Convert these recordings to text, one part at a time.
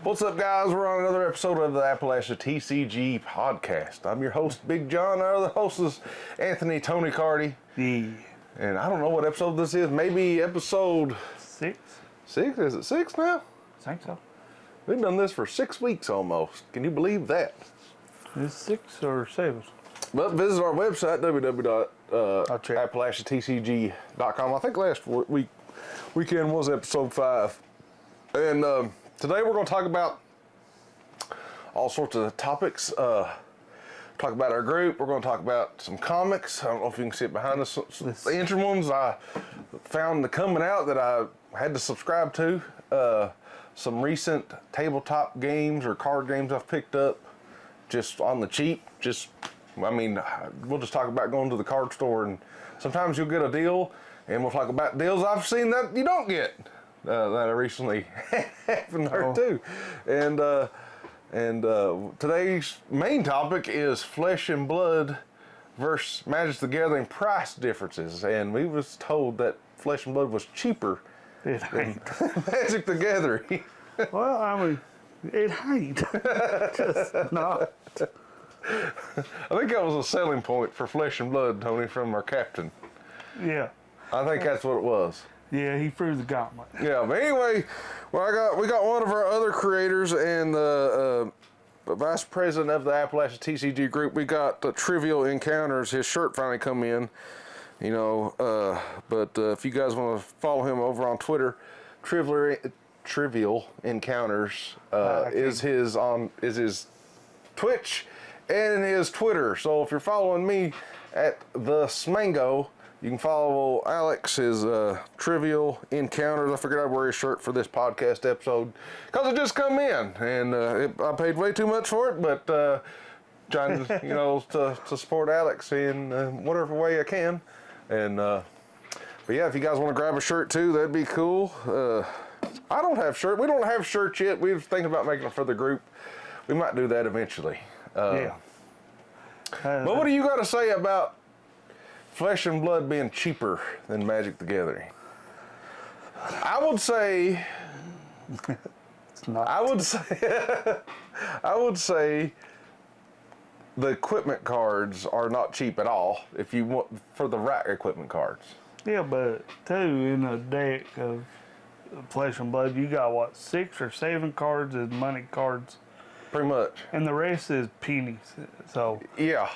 What's up, guys? We're on another episode of the AppalachiaTCG Podcast. I'm your host, Big John. Our other host is Anthony Tony Cardi. Yeah. And I don't know what episode this is. Maybe episode 6? 6? Is it 6 now? I think so. We've done this for 6 weeks almost. Can you believe that? Is it 6 or 7? But visit our website, www.AppalachiaTCG.com. I think last weekend was episode 5. And today we're going to talk about all sorts of topics. Talk about our group. We're going to talk about some comics. I don't know if you can see it behind us. The ancient ones I found coming out that I had to subscribe to. Some recent tabletop games or card games I've picked up just on the cheap. We'll just talk about going to the card store, and sometimes you'll get a deal, and we'll talk about deals I've seen that you don't get. That I recently happened there too. And today's main topic is Flesh and Blood versus Magic the Gathering price differences. And we was told that Flesh and Blood was cheaper than Magic the Gathering. Well, I mean, it ain't. Just not. I think that was a selling point for Flesh and Blood, Tony, from our captain. Yeah. I think that's what it was. Yeah, he threw the gauntlet. Yeah, but anyway, we got one of our other creators and the vice president of the Appalachia TCG group. We got Trivial Encounters. His shirt finally come in, but if you guys want to follow him over on Twitter, Trivial Encounters is his Twitch and his Twitter. So if you're following me at the Smango, you can follow Alex's Trivial Encounters. I figured I'd wear his shirt for this podcast episode because it just come in, and I paid way too much for it, but trying to support Alex in whatever way I can. And but yeah, if you guys want to grab a shirt too, that'd be cool. I don't have shirt. We don't have shirts yet. We were thinking about making them for the group. We might do that eventually. Yeah. But what do you got to say about Flesh and Blood being cheaper than Magic the Gathering? I would say it's not. I would say the equipment cards are not cheap at all if you want for the right equipment cards. Yeah, but too, in a deck of Flesh and Blood, you got 6 or 7 cards as money cards. Pretty much. And the rest is pennies. So yeah,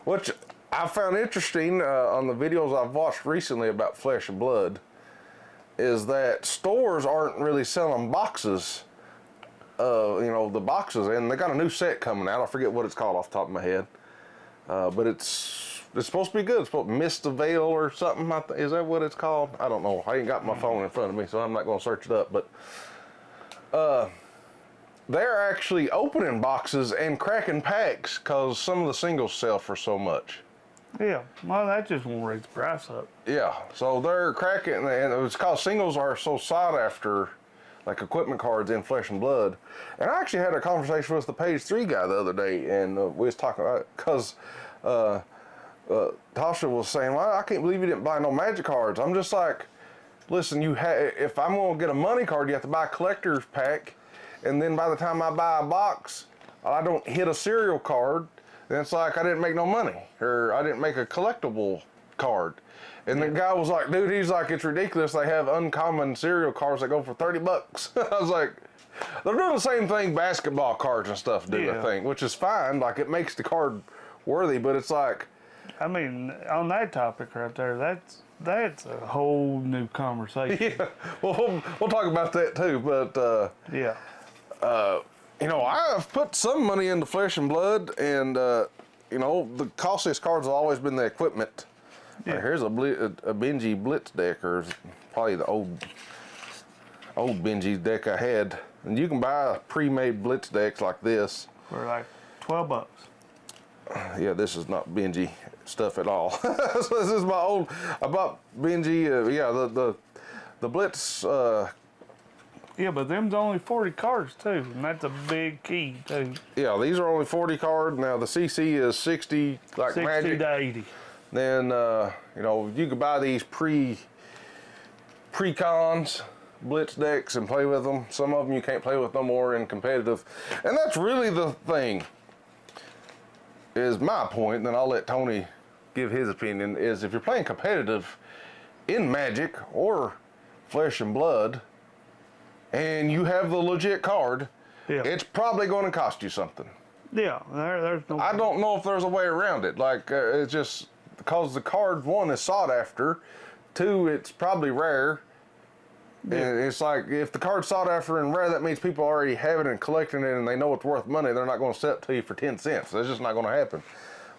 which I found interesting on the videos I've watched recently about Flesh and Blood is that stores aren't really selling boxes. The boxes, and they got a new set coming out. I forget what it's called off the top of my head, but it's supposed to be good. It's supposed to Mist the Veil or something. Is that what it's called? I don't know. I ain't got my phone in front of me, so I'm not going to search it up. But they're actually opening boxes and cracking packs because some of the singles sell for so much. yeah, well, that just won't raise the price up. Yeah, so they're cracking, and it's because singles are so sought after, like equipment cards in Flesh and Blood. And I actually had a conversation with the Page 3 guy the other day, and we was talking about it because Tasha was saying, well, I can't believe you didn't buy no Magic cards. I'm just like, listen, if I'm going to get a money card, you have to buy a collector's pack, and then by the time I buy a box, I don't hit a serial card, then it's like I didn't make no money, or I didn't make a collectible card. And the guy was like, dude, he's like, it's ridiculous. They have uncommon serial cards that go for $30. I was like, they're doing the same thing basketball cards and stuff do, I think, which is fine. Like, it makes the card worthy, but it's like, I mean, on that topic right there, that's a whole new conversation. Yeah, well, we'll talk about that too, but yeah. I've put some money into Flesh and Blood, and the costliest cards have always been the equipment. Yeah. Here's a Benji Blitz deck, or probably the old Benji deck I had. And you can buy pre-made Blitz decks like this For like $12. Yeah, this is not Benji stuff at all. So this is my old. I bought Benji. The Blitz. Yeah, but them's only 40 cards too, and that's a big key too. Yeah, these are only 40 card. Now the CC is 60, like 60 Magic. to 80. Then you could buy these pre-cons, blitz decks and play with them. Some of them you can't play with no more in competitive. And that's really the thing, is my point, and then I'll let Tony give his opinion, is if you're playing competitive in Magic or Flesh and Blood, and you have the legit card, it's probably going to cost you something. Yeah, there's no... I don't know if there's a way around it. Like, it's just because the card, one, is sought after, two, it's probably rare. Yeah. And it's like, if the card's sought after and rare, that means people already have it and collecting it and they know it's worth money. They're not going to sell it to you for 10 cents. That's just not going to happen.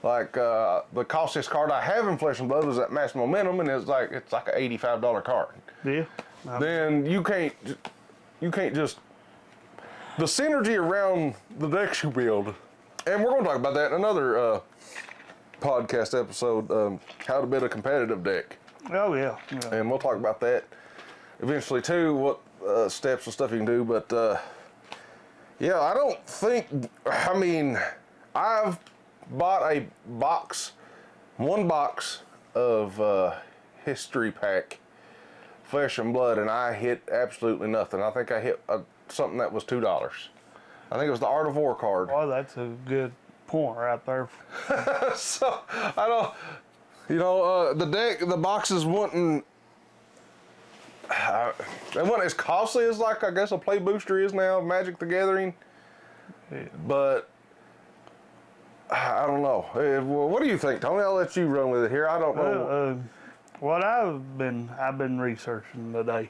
Like, the costliest card I have in Flesh and Blood was that Mass Momentum, and it's like an $85 card. Yeah. Then you can't just... The synergy around the decks you build, and we're going to talk about that in another podcast episode, how to build a competitive deck. Oh, yeah. And we'll talk about that eventually too, what steps and stuff you can do. But yeah, I don't think, I mean, I've bought one box of history pack Flesh and Blood, and I hit absolutely nothing. I think I hit something that was $2. I think it was the Art of War card. Well, that's a good point right there. So, I don't, the boxes wasn't as costly as, like, I guess a play booster is now, Magic the Gathering. Yeah. But I don't know. Well, what do you think, Tony? I'll let you run with it here. I don't know. What I've been researching today,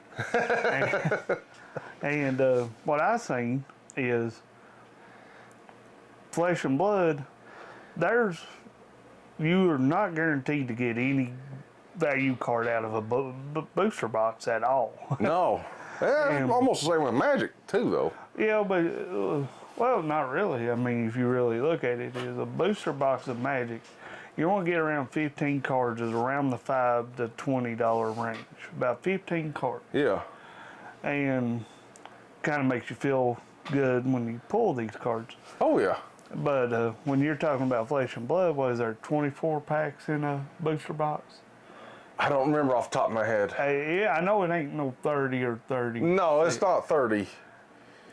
and what I seen is Flesh and Blood. You are not guaranteed to get any value card out of a booster box at all. No. Yeah, almost the same with Magic too, though. Yeah, but well, not really. I mean, if you really look at it, is a booster box of Magic. You want to get around 15 cards, is around the $5 to $20 range. About 15 cards. Yeah. And kind of makes you feel good when you pull these cards. Oh yeah. But when you're talking about Flesh and Blood, what is there, 24 packs in a booster box? I don't remember off the top of my head. Yeah, I know it ain't no 30 or 30. No, it's not 30.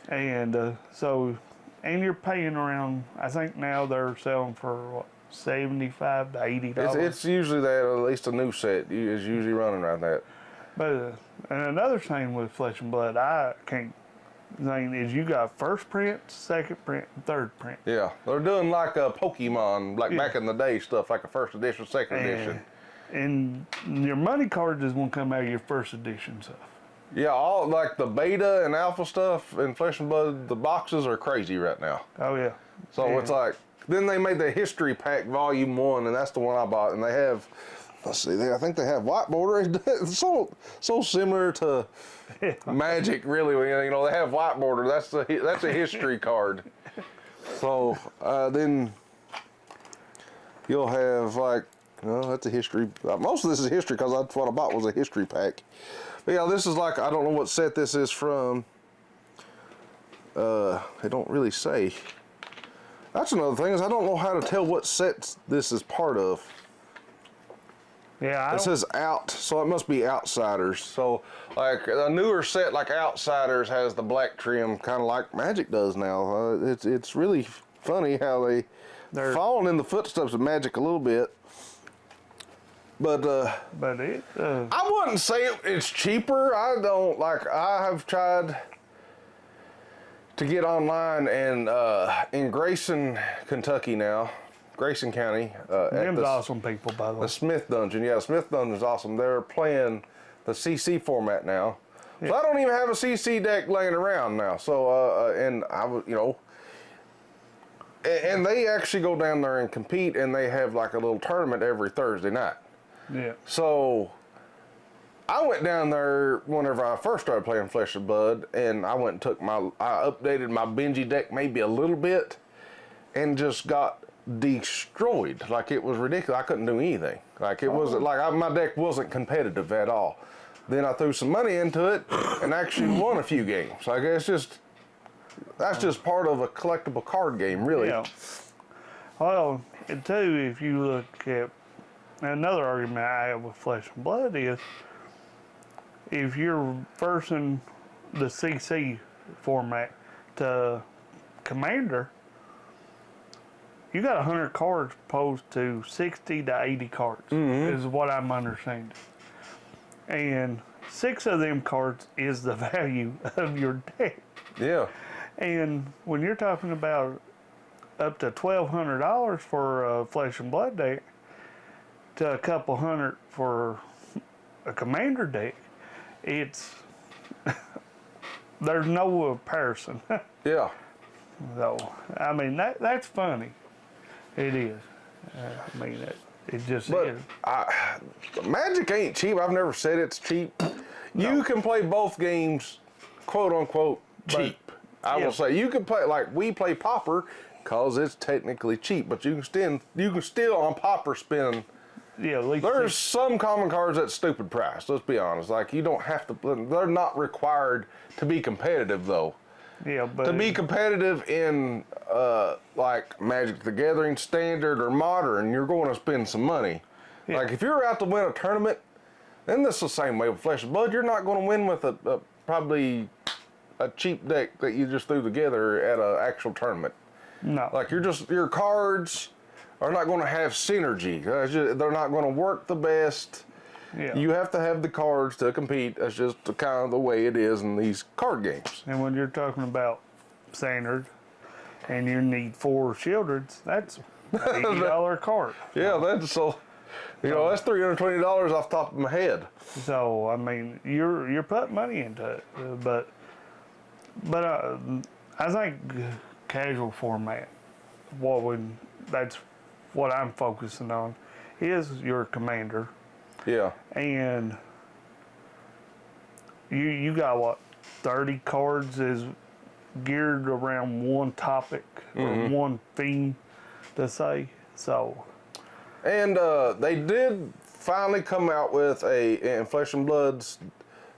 And and you're paying around, I think now they're selling for what, $75 to $80. It's usually that, at least a new set is usually running around that. But and another thing with Flesh and Blood, I can't think, is you got first print, second print, and third print. Yeah, they're doing like a Pokemon, like back in the day stuff, like a first edition, second edition. And your money cards is going to come out of your first edition stuff. Yeah, all like the beta and alpha stuff in Flesh and Blood, the boxes are crazy right now. Oh yeah. So it's like, then they made the history pack volume 1, and that's the one I bought, and they have, let's see, I think they have white border. It's so similar to Magic, really. You know, they have white border. That's a history card. So then you'll have like, that's a history. Most of this is history because that's what I bought was a history pack. But yeah, this is like, I don't know what set this is from. They don't really say. That's another thing, is I don't know how to tell what sets this is part of. Yeah, it says out, so it must be Outsiders. So, like, a newer set like Outsiders has the black trim, kind of like Magic does now. It's really funny how they're following in the footsteps of Magic a little bit. But I wouldn't say it's cheaper. I have tried to get online, and in Grayson, Kentucky now, Grayson County. Them's awesome people, by the way. The Smith Dungeon, yeah, the Smith Dungeon is awesome. They're playing the CC format now. Yeah. So I don't even have a CC deck laying around now. So, and I would, and they actually go down there and compete, and they have like a little tournament every Thursday night. Yeah. So I went down there whenever I first started playing Flesh and Blood, and I went and I updated my Benji deck maybe a little bit, and just got destroyed. Like, it was ridiculous. I couldn't do anything. Like, it wasn't like my deck wasn't competitive at all. Then I threw some money into it and actually won a few games. Like, that's just part of a collectible card game, really. Yeah. Well, and too, if you look at another argument I have with Flesh and Blood if you're versing the CC format to Commander, you got 100 cards opposed to 60 to 80 cards, is what I'm understanding. And 6 of them cards is the value of your deck. Yeah. And when you're talking about up to $1,200 for a Flesh and Blood deck to a couple hundred for a Commander deck, it's there's no comparison. Yeah. So, I mean, that's funny. It is. I mean, it just is. Magic ain't cheap. I've never said it's cheap. No. You can play both games, quote unquote, cheap. I will say you can play like we play Pauper because it's technically cheap, but you can still on Pauper spend. Yeah, at least there's some common cards at stupid price. Let's be honest. Like you don't have to. They're not required to be competitive though. Yeah, but to be competitive in like Magic the Gathering Standard or Modern, you're going to spend some money. Yeah. Like if you're out to win a tournament, then this is the same way with Flesh and Blood. You're not going to win with a probably a cheap deck that you just threw together at an actual tournament. No. Like your cards are not going to have synergy. They're not going to work the best. Yeah. You have to have the cards to compete. That's just kind of the way it is in these card games. And when you're talking about standard and you need 4 Shieldreds, that's $80 card. Yeah, that's so. That's $320 off the top of my head. So I mean, you're putting money into it, but I think casual format, that's what I'm focusing on, is your Commander. Yeah. And you got what, 30 cards is geared around one topic or one theme to say. So. And they did finally come out with in Flesh and Blood's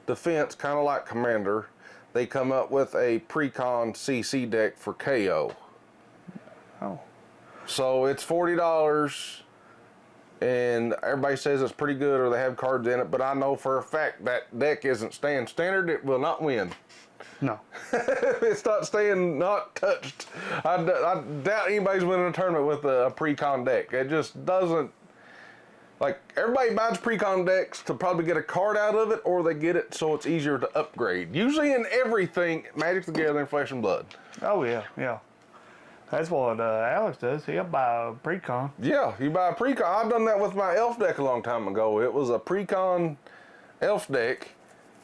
defense, kind of like Commander, they come up with a pre-con CC deck for KO. Oh. So it's $40. And everybody says it's pretty good or they have cards in it, but I know for a fact that deck isn't staying standard. It will not win. No. It's not touched. I doubt anybody's winning a tournament with a pre-con deck. It just doesn't. Like, everybody buys pre-con decks to probably get a card out of it, or they get it so it's easier to upgrade. Usually in everything, Magic the Gathering, Flesh and Blood. Oh, yeah. That's what Alex does. He'll buy a pre-con. Yeah, you buy a pre-con. I've done that with my elf deck a long time ago. It was a pre-con elf deck.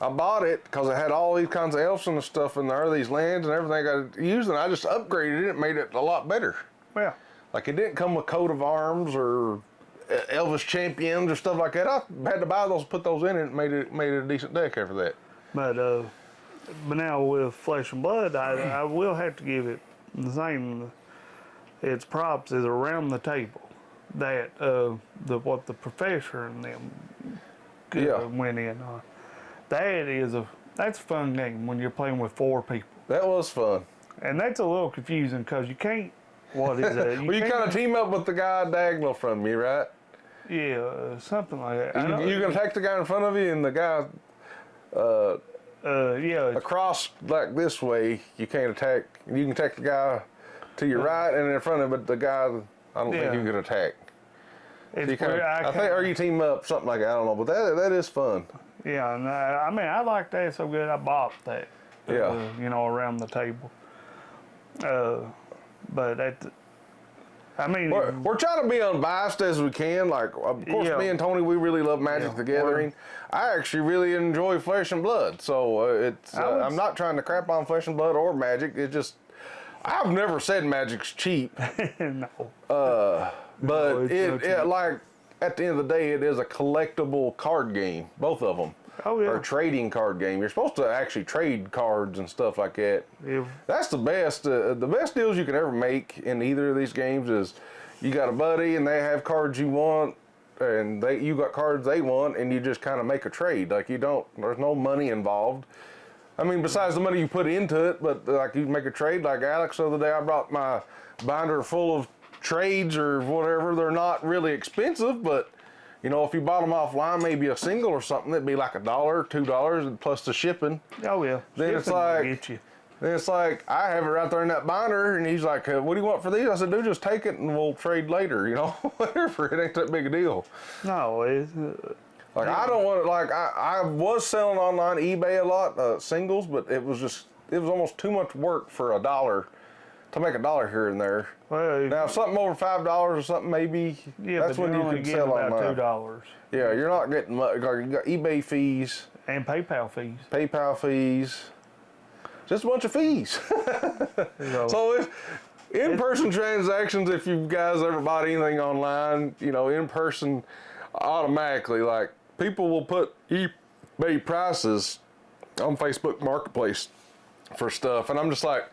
I bought it because it had all these kinds of elves and stuff in there, these lands and everything I used, and I just upgraded it and made it a lot better. Yeah. Like, it didn't come with coat of arms or Elvis champions or stuff like that. I had to buy those, put those in it, and made it a decent deck after that. But now with Flesh and Blood, I will have to give it the same. Its props is around the table that what the professor and them went in on. That's a fun game when you're playing with 4 people. That was fun. And that's a little confusing because you can't. What is it? You kind of team up with the guy diagonal from you, right? Yeah, something like that. You can attack the guy in front of you, and the guy across like this way. You can't attack. You can attack the guy to your right and in front of it. The guy, I don't think you can attack. Or you team up, something like that. I don't know, but that is fun. Yeah, and I mean, I like that so good. I bought that. Around the table. But I mean, we're trying to be unbiased as we can. Like, of course, me and Tony, we really love Magic the Gathering. I actually really enjoy Flesh and Blood, so I'm not trying to crap on Flesh and Blood or Magic. It just, I've never said Magic's cheap. No. But like, at the end of the day, it is a collectible card game. Both of them. Oh, yeah. Or a trading card game. You're supposed to actually trade cards and stuff like that. Yeah. That's the best. The best deals you can ever make in either of these games is you got a buddy and they have cards you want, and you got cards they want, and you just kind of make a trade. Like, there's no money involved. I mean, besides the money you put into it, but like you make a trade. Like Alex the other day, I brought my binder full of trades or whatever. They're not really expensive, but You know, if you bought them offline, maybe a single or something, it'd be like $1, $2, and plus the shipping. Oh yeah. Then it's Shipping will like, get you. then it's like, I have it right there in that binder, and he's like, what do you want for these? I said, dude, just take it and we'll trade later, you know, whatever. It ain't that big a deal. No, it's Like, I don't want to, like, I was selling online eBay a lot, singles, but it was almost too much work for $1 to make $1 here and there. well. Now, if something over $5 or something, maybe Yeah, that's but when you're you only can getting sell about online. $2 Yeah, you're not getting much. Like, you got eBay fees, and PayPal fees. PayPal fees, just a bunch of fees. So if in-person transactions, if you guys ever bought anything online, you know, in person, automatically, like, people will put eBay prices on Facebook Marketplace for stuff, and I'm just like,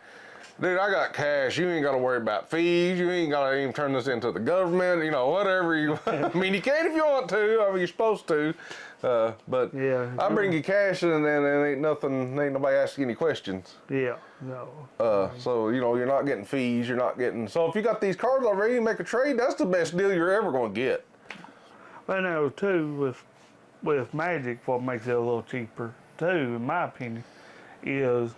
dude, I got cash. You ain't got to worry about fees. You ain't got to even turn this into the government. You know, whatever you. I mean, you can if you want to. I mean, you're supposed to. But Yeah. I bring you cash, and then ain't nobody asking any questions. Yeah. No. So you know, you're not getting fees. You're not getting. So if you got these cards already, you make a trade. That's the best deal you're ever going to get. I know too with Magic, what makes it a little cheaper too, in my opinion, is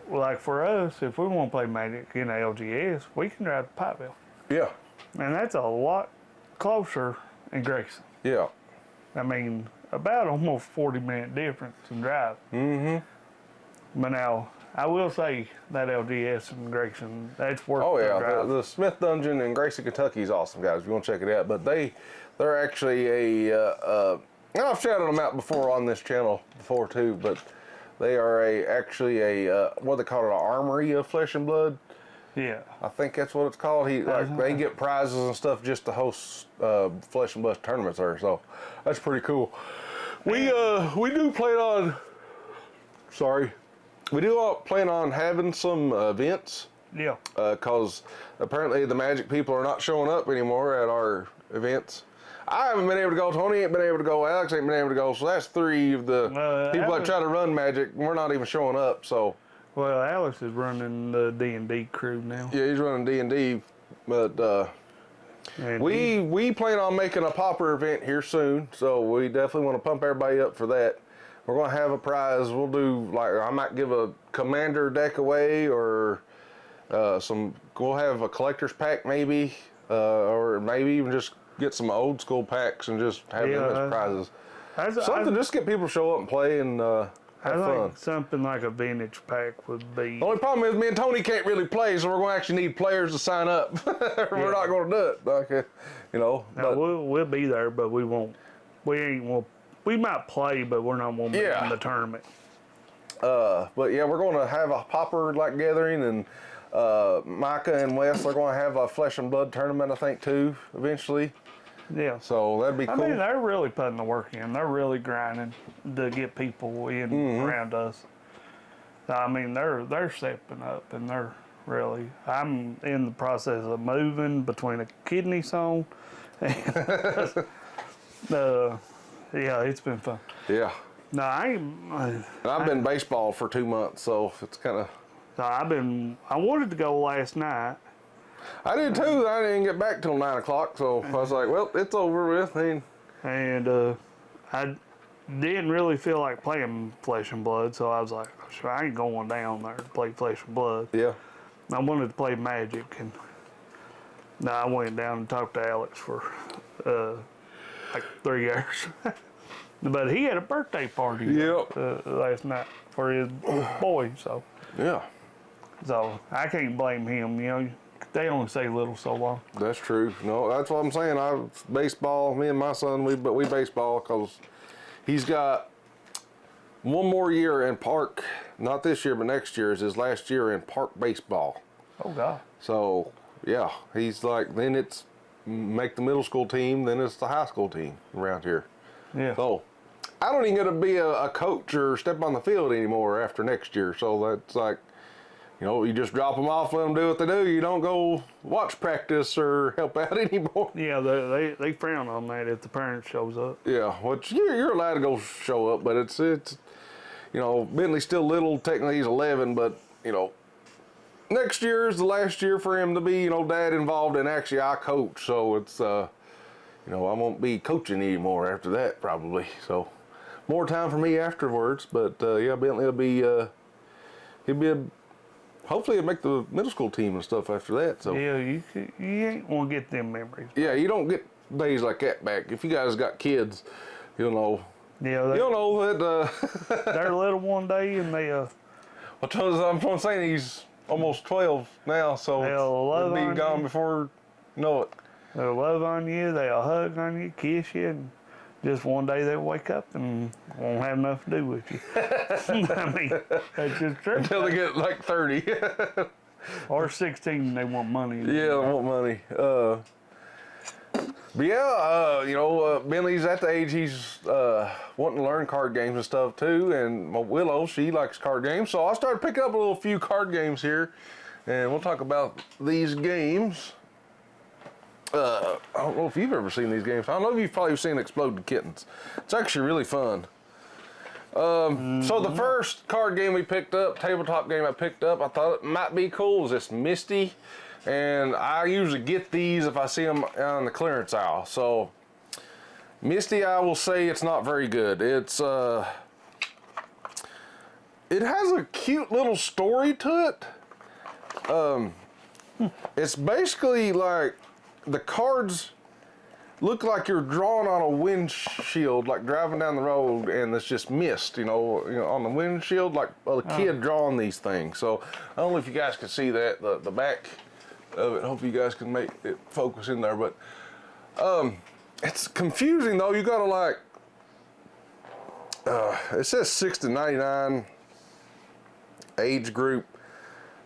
like for us, if we want to play Magic in LGS, we can drive to Pikeville, Yeah. and that's a lot closer in Grayson. Yeah. I mean, about almost 40-minute difference in drive. Mm-hmm. But now, I will say that LGS in Grayson, that's worth Oh the yeah, drive. the Smith Dungeon in Grayson, Kentucky is awesome, guys. If you want to check it out, but they're actually I've shouted them out before on this channel before too, but they are actually a what they call it, an armory of Flesh and Blood. Yeah. I think that's what it's called. They get prizes and stuff just to host Flesh and Blood tournaments there, so that's pretty cool. We do plan on. Sorry. We do plan on having some events, Yeah. because apparently the Magic people are not showing up anymore at our events. I haven't been able to go. Tony ain't been able to go. Alex ain't been able to go. So that's 3 of the people that try to run Magic. We're not even showing up. So Well, Alex is running the D&D crew now. yeah, he's running D&D, but And we plan on making a Pauper event here soon. So we definitely want to pump everybody up for that. We're going to have a prize. We'll do, like, I might give a Commander deck away, or we'll have a collector's pack maybe, or maybe even just get some old school packs and just have them as prizes. Something just get people to show up and play and have fun. think something like a vintage pack would be. The only problem is me and Tony can't really play, so we're going to actually need players to sign up. We're not going to do it, like, you know. Now, But, we'll be there, but we won't. We might play, but we're not going to be in the tournament. but yeah, we're going to have a Pauper like gathering, and Micah and Wes are going to have a Flesh and Blood tournament, I think, too, eventually. Yeah. So that'd be cool. I mean, they're really putting the work in. They're really grinding to get people in around us. I mean, they're stepping up, and they're really. I'm in the process of moving between a kidney zone, and yeah, it's been fun. Yeah. No, I've been baseball for 2 months, so it's kind of. I wanted to go last night. I did too. I didn't get back till 9 o'clock, so I was like, well, it's over with. And I didn't really feel like playing Flesh and Blood, so I was like, sure, I ain't going down there to play Flesh and Blood. Yeah. I wanted to play Magic, and I went down and talked to Alex for like 3 hours. But he had a birthday party last night for his boy, so Yeah. I can't blame him. You know, they only say little so long. That's true. No, that's what I'm saying. Baseball. Me and my son, we baseball because he's got one more year in park. Not this year, but next year is his last year in park baseball. Oh God. So yeah, he's like, then it's make the middle school team, then it's the high school team around here. Yeah. So I don't even get to be a coach or step on the field anymore after next year. So that's like, you know, you just drop them off, let them do what they do. You don't go watch practice or help out anymore. Yeah, they frown on that if the parent shows up. Yeah, which you're allowed to go show up, but it's you know, Bentley's still little. Technically he's 11, but you know, next year is the last year for him to be, you know, dad involved, and actually I coach. So it's I won't be coaching anymore after that probably. So more time for me afterwards. But yeah, Bentley will be hopefully he'll make the middle school team and stuff after that. So Yeah, you ain't want to get them memories. yeah, you don't get days like that back. If you guys got kids, you'll know. Yeah, You'll know that. they're little one day and they'll I'm saying he's almost 12 now, so love he'll on be gone you. before you know it. they'll love on you, they'll hug on you, kiss you, and just one day they'll wake up and won't have nothing to do with you. I mean, that's just true. Until they get like 30. Or 16, they want money. Yeah, they want money. But yeah, Bentley's at the age he's wanting to learn card games and stuff too. And my Willow, she likes card games. So I started picking up a few card games here. And we'll talk about these games. I don't know if you've ever seen these games. I don't know if you've probably seen Exploding Kittens. It's actually really fun. So the first card game we picked up, tabletop game I picked up, I thought it might be cool, was this Misty. And I usually get these if I see them on the clearance aisle. So Misty, I will say it's not very good. It has a cute little story to it. It's basically like the cards look like you're drawing on a windshield, like driving down the road, and it's just mist, on the windshield, like a kid drawing these things. So I don't know if you guys can see that, the back of it. Hope you guys can make it focus in there, but it's confusing though. You gotta it says 6 to 99 age group,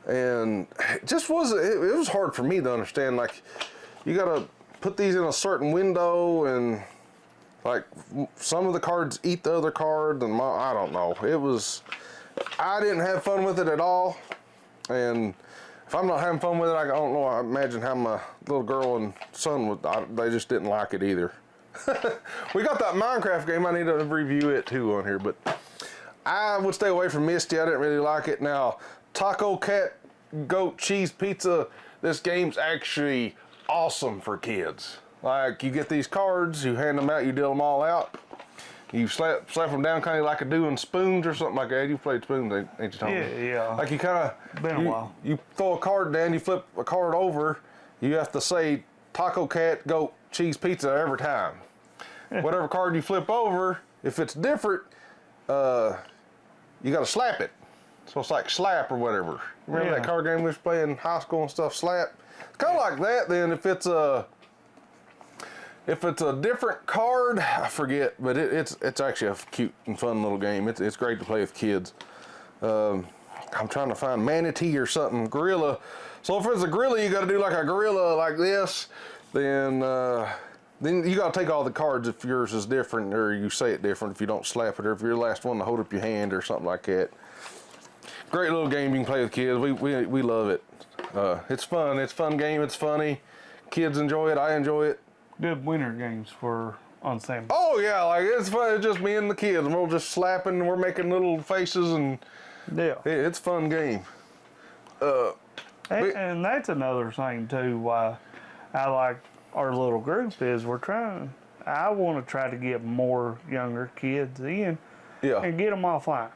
and it just wasn't. It was hard for me to understand. Like, you gotta put these in a certain window, and like some of the cards eat the other card, and I don't know. I didn't have fun with it at all, and if I'm not having fun with it, I don't know. I imagine how my little girl and son would. They just didn't like it either. We got that Minecraft game. I need to review it too on here, but I would stay away from Misty. I didn't really like it. Now, Taco Cat Goat Cheese Pizza. This game's actually awesome for kids. Like, you get these cards, you hand them out, you deal them all out. You slap them down kind of like a doing spoons or something like that. You played spoons, ain't you, Tommy? Yeah. Like, you kind of... Been a while. You throw a card down, you flip a card over, you have to say Taco Cat Goat Cheese Pizza every time. Whatever card you flip over, if it's different, you got to slap it. So it's like Slap or whatever. Remember that card game we was playing in high school and stuff, Slap? It's kind of like that. Then if it's a different card, I forget, but it's actually a cute and fun little game. It's great to play with kids. I'm trying to find Manatee or something, Gorilla. So if it's a gorilla, you got to do like a gorilla like this. Then you got to take all the cards if yours is different, or you say it different if you don't slap it, or if you're the last one to hold up your hand or something like that. Great little game you can play with kids. We love it. It's fun. It's a fun game. It's funny. Kids enjoy it. I enjoy it. Good winter games for ensemble. Oh yeah, like it's fun. It's just me and the kids, and we're just slapping, and we're making little faces, and Yeah. it's a fun game. And that's another thing too why I like our little group is I want to try to get more younger kids in Yeah. and get them offline.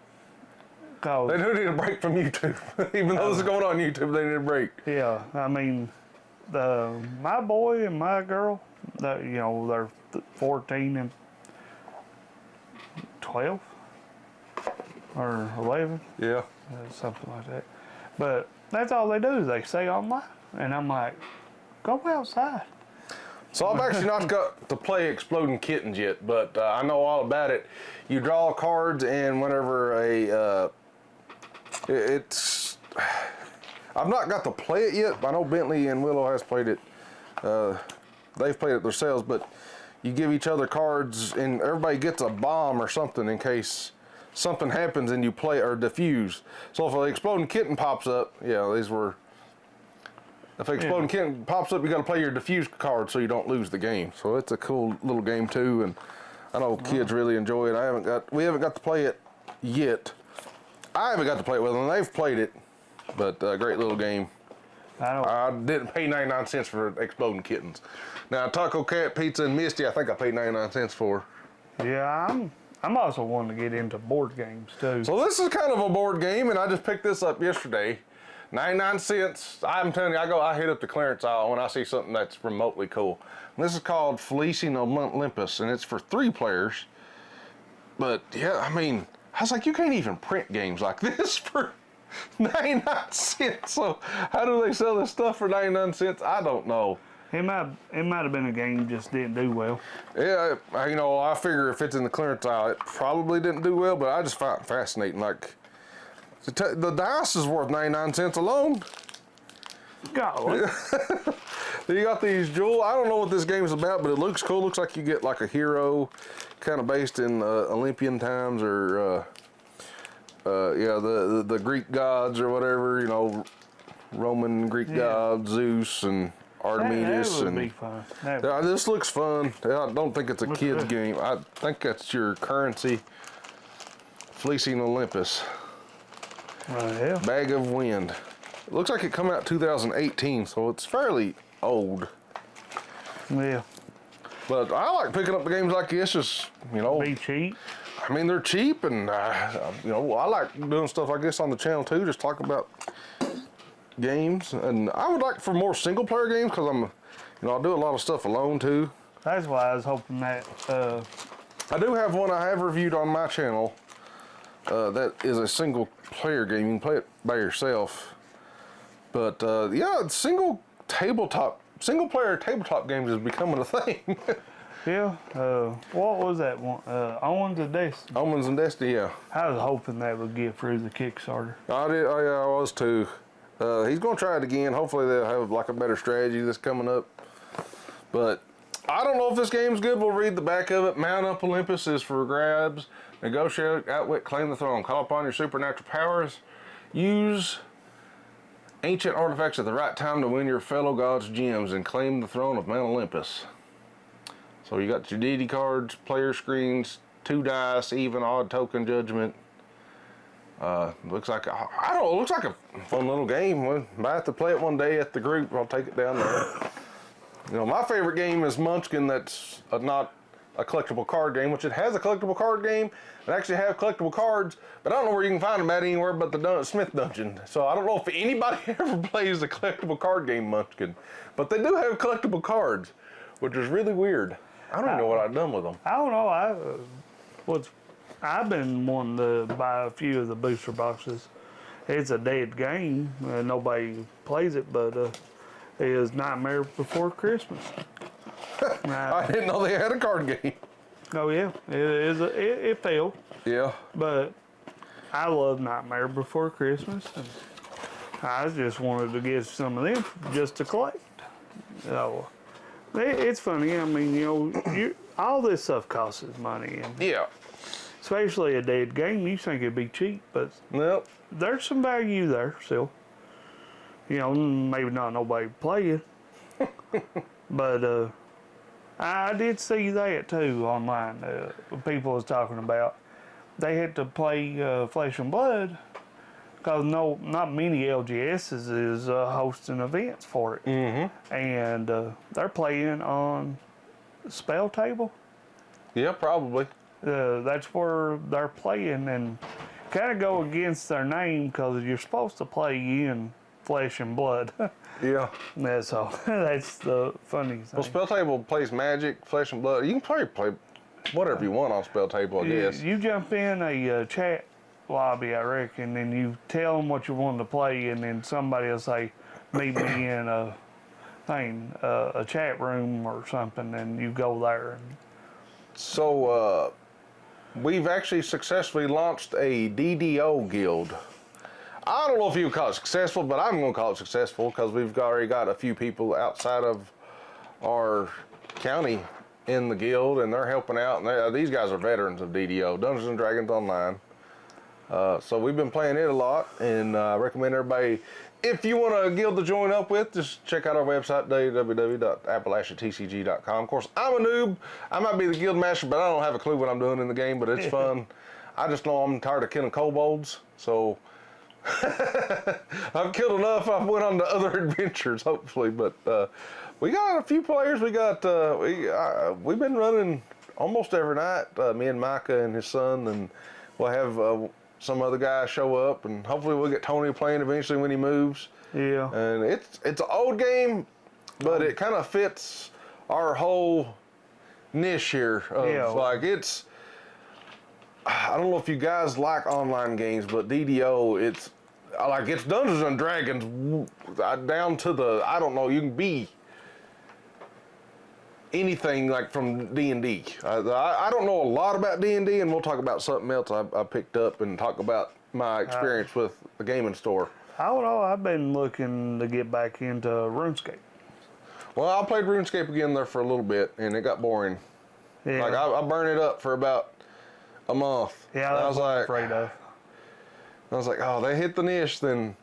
They do need a break from YouTube. Even though this is going on YouTube, they need a break. Yeah, I mean, my boy and my girl, they're 14 and 12 or 11, Yeah. something like that. But that's all they do is they stay online, and I'm like, go outside. So I've actually not got to play Exploding Kittens yet, but I know all about it. You draw cards, and whenever I've not got to play it yet. I know Bentley and Willow has played it. They've played it themselves, but you give each other cards, and everybody gets a bomb or something in case something happens and you play or defuse. So if an Exploding Kitten pops up, if an Exploding Kitten pops up, you got to play your defuse card so you don't lose the game. So it's a cool little game too, and I know kids really enjoy it. We haven't got to play it yet. I haven't got to play it with them. They've played it, but great little game. I didn't pay 99 cents for Exploding Kittens. Now, Taco Cat, Pizza, and Misty, I think I paid 99 cents for. Yeah, I'm also wanting to get into board games too. So this is kind of a board game, and I just picked this up yesterday. 99 cents. I'm telling you, I hit up the clearance aisle when I see something that's remotely cool. And this is called Fleecing Olympus, and it's for 3 players. But yeah, I mean, I was like, you can't even print games like this for 99 cents. So how do they sell this stuff for 99 cents? I don't know. It might have been a game just didn't do well. Yeah, you know, I figure if it's in the clearance aisle, it probably didn't do well, but I just find it fascinating. Like, the dice is worth 99 cents alone. Golly. You got these jewel. I don't know what this game is about, but it looks cool. Looks like you get like a hero, kind of based in Olympian times, or yeah, the Greek gods or whatever. You know, Roman Greek gods, Zeus and Artemis. That would be fun. This looks fun. I don't think it's a kid's game. I think that's your currency. Fleecing Olympus. Yeah. Bag of Wind. It looks like it come out 2018, so it's fairly old. Yeah. But I like picking up the games like this, just, you know. Be cheap. I mean, they're cheap, and, you know, I like doing stuff like this on the channel, too, just talk about games. And I would like for more single-player games, because I'm, you know, I do a lot of stuff alone, too. That's why I was hoping that... I do have one I have reviewed on my channel that is a single-player game. You can play it by yourself. But, yeah, single-player tabletop games is becoming a thing. Yeah. What was that one? Omens of Destiny. Omens and Destiny, yeah. I was hoping that would get through the Kickstarter. I did. Oh, yeah, I was too. He's going to try it again. Hopefully they'll have like a better strategy that's coming up. But I don't know if this game's good. We'll read the back of it. Mount up Olympus is for grabs. Negotiate, outwit, claim the throne. Call upon your supernatural powers. Use ancient artifacts at the right time to win your fellow gods' gems and claim the throne of Mount Olympus. So you got your deity cards, player screens, 2 dice, even, odd, token, judgment. Looks like it looks like a fun little game. We might have to play it one day at the group. I'll take it down there. You know, my favorite game is Munchkin. That's not a collectible card game, which it has a collectible card game. It actually have collectible cards, but I don't know where you can find them at anywhere but the Smith Dungeon. So I don't know if anybody ever plays the collectible card game Munchkin, but they do have collectible cards, which is really weird. I don't even know what I've done with them. I don't know. I've been wanting to buy a few of the booster boxes. It's a dead game. Nobody plays it, but it is Nightmare Before Christmas. I didn't know they had a card game. Oh yeah, it failed. Yeah. But I love Nightmare Before Christmas, and I just wanted to get some of them just to collect. So it's funny. I mean, you know, all this stuff costs money, and Yeah. especially a dead game. You think it'd be cheap, but Nope. there's some value there still. You know, maybe not nobody playing, but I did see that too online. People was talking about they had to play Flesh and Blood because not many LGSs is hosting events for it, and they're playing on Spell Table. Yeah, probably. That's where they're playing, and kind of go against their name because you're supposed to play in Flesh and Blood. Yeah. That's all. That's the funny thing. Well, Spell Table plays Magic, Flesh and Blood. You can probably play whatever you want on Spell Table, I guess. You jump in a chat lobby, I reckon, and you tell them what you want to play, and then somebody will say, meet me in a chat room or something, and you go there. So, we've actually successfully launched a DDO guild. I don't know if you would call it successful, but I'm going to call it successful because we've already got a few people outside of our county in the guild, and they're helping out. And these guys are veterans of DDO, Dungeons and Dragons Online. So we've been playing it a lot, and I recommend everybody, if you want a guild to join up with, just check out our website, www.AppalachiaTCG.com. Of course, I'm a noob. I might be the guild master, but I don't have a clue what I'm doing in the game, but it's fun. I just know I'm tired of killing kobolds, so I I've killed enough. I've went on to other adventures, hopefully. But we got a few players. We've been running almost every night. Me and Micah and his son, and we'll have some other guys show up, and hopefully we'll get Tony playing eventually when he moves. Yeah. And it's an old game, but it kind of fits our whole niche here. Like it's, I don't know if you guys like online games, but DDO, it's Dungeons and Dragons down to the, I don't know, you can be anything like from D&D. I don't know a lot about D&D, and we'll talk about something else I picked up and talk about my experience with the gaming store. I don't know. I've been looking to get back into RuneScape. Well, I played RuneScape again there for a little bit, and it got boring. Yeah. Like I burned it up for about a month. Yeah, that's I was what I'm like, afraid of. I was like, oh, they hit the niche. Then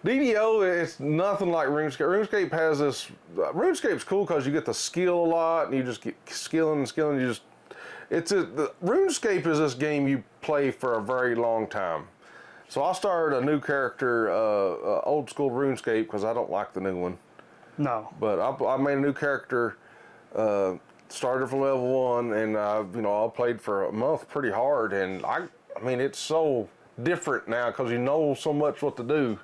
DDO, it's nothing like RuneScape. RuneScape has this. RuneScape's cool because you get to skill a lot, and you just get skilling and skilling. RuneScape is this game you play for a very long time. So I started a new character, old school RuneScape, because I don't like the new one. No. But I made a new character, started from level 1, and I played for a month pretty hard, and I mean it's so different now because you know so much what to do.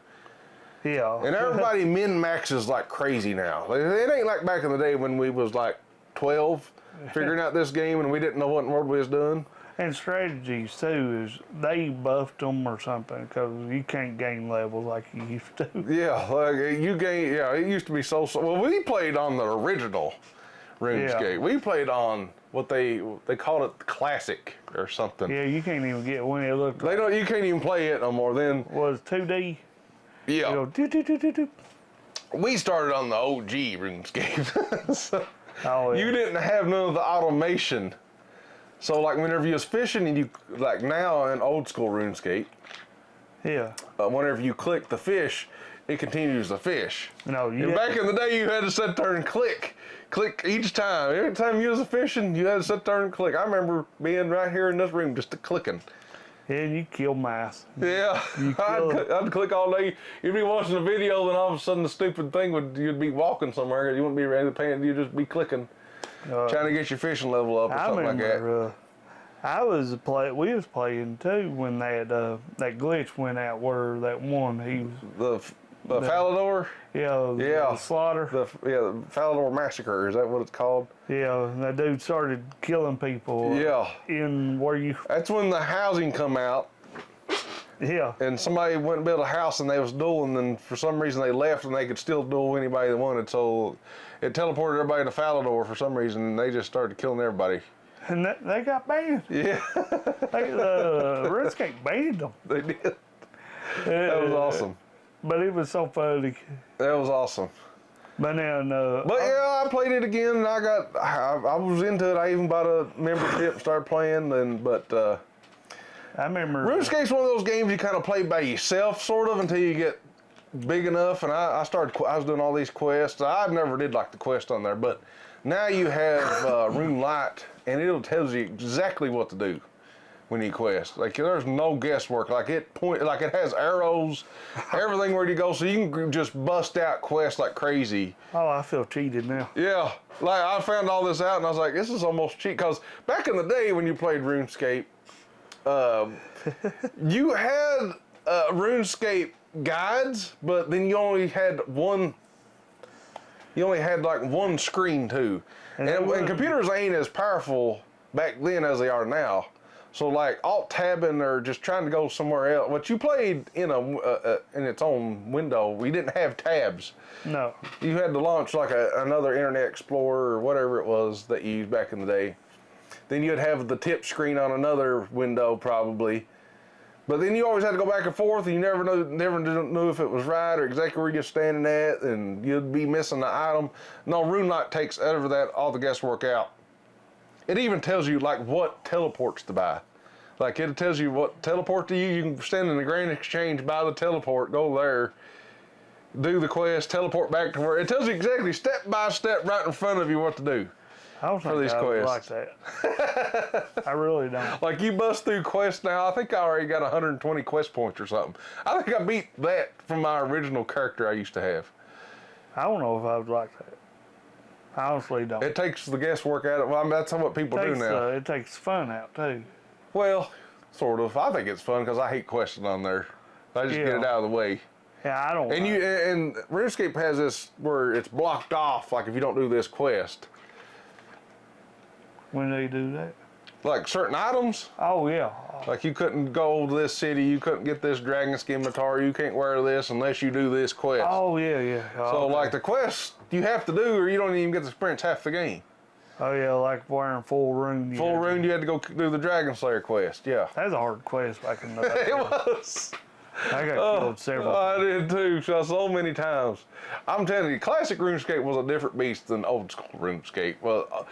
Yeah. And everybody min-maxes like crazy now. It ain't like back in the day when we was like 12 figuring out this game and we didn't know what in the world we was doing. And strategies too is they buffed them or something because you can't gain levels like you used to. Yeah, like it used to be so. Well, we played on the original RuneScape. Yeah. We played on what they called it Classic or something. Yeah, you can't even get one. It looked. You can't even play it no more. Then was 2D. Yeah. You go, we started on the OG RuneScape. So oh, yeah. You didn't have none of the automation. So like whenever you was fishing and you like now in old school RuneScape. Yeah. Whenever you click the fish, it continues to fish. No, and back in the day, you had to sit there and click each time. Every time you was fishing, you had to sit there and click. I remember being right here in this room just clicking. And you kill mice. Yeah, I'd click all day. You'd be watching a video, then all of a sudden the stupid thing you'd be walking somewhere. You wouldn't be ready to paying. You'd just be clicking, trying to get your fishing level up or something like that. We was playing too when that glitch went out where that one the Falador. The slaughter. The Falador massacre. Is that what it's called? Yeah, that dude started killing people. In where you. That's when the housing come out. Yeah. And somebody went and built a house and they was dueling, and for some reason they left and they could still duel anybody they wanted. So it teleported everybody to Falador for some reason, and they just started killing everybody. And they got banned. Yeah. RuneScape banned them. They did. That was awesome. But it was so funny. That was awesome. But now, I played it again, and I was into it. I even bought a membership and started playing. I remember RuneScape's one of those games you kind of play by yourself, sort of, until you get big enough. And I was doing all these quests. I never did like the quest on there, but now you have Rune Light, and it tells you exactly what to do when you quest. Like there's no guesswork. Like it has arrows, everything where you go, so you can just bust out quests like crazy. Oh, I feel cheated now. Yeah, like I found all this out and I was like, this is almost cheat. Because back in the day when you played RuneScape, you had RuneScape guides, but then you only had one. You only had like one screen too, and computers ain't as powerful back then as they are now. So like alt tabbing or just trying to go somewhere else. What you played in in its own window, we didn't have tabs. No. You had to launch like another Internet Explorer or whatever it was that you used back in the day. Then you'd have the tip screen on another window probably. But then you always had to go back and forth, and you never knew if it was right or exactly where you're standing at, and you'd be missing the item. No, RuneLight takes all the guesswork out. It even tells you like what teleports to buy. Like it tells you what teleport to you. You can stand in the Grand Exchange, buy the teleport, go there, do the quest, teleport back to where it tells you exactly step by step right in front of you what to do. I don't think these I would quests. like that. I really don't. Like you bust through quests now. I think I already got 120 quest points or something. I think I beat that from my original character I used to have. I don't know if I would like that. I honestly don't. It takes the guesswork out of it. Well, I mean, that's what people do now. It takes fun out too. Well, sort of. I think it's fun because I hate questing on there. I just get it out of the way. Yeah, I don't. And RuneScape has this where it's blocked off. Like if you don't do this quest, When they do that? like certain items. Oh yeah. Like you couldn't go to this city, you couldn't get this dragon scimitar, you can't wear this unless you do this quest. Oh yeah. So like the quest you have to do or you don't even get to experience half the game. Oh yeah, like wearing full rune. Full rune, you had to go do the Dragon Slayer quest, yeah. That's a hard quest back in the day. It was. I got killed several. I did too, so many times. I'm telling you, classic RuneScape was a different beast than old school RuneScape. Well,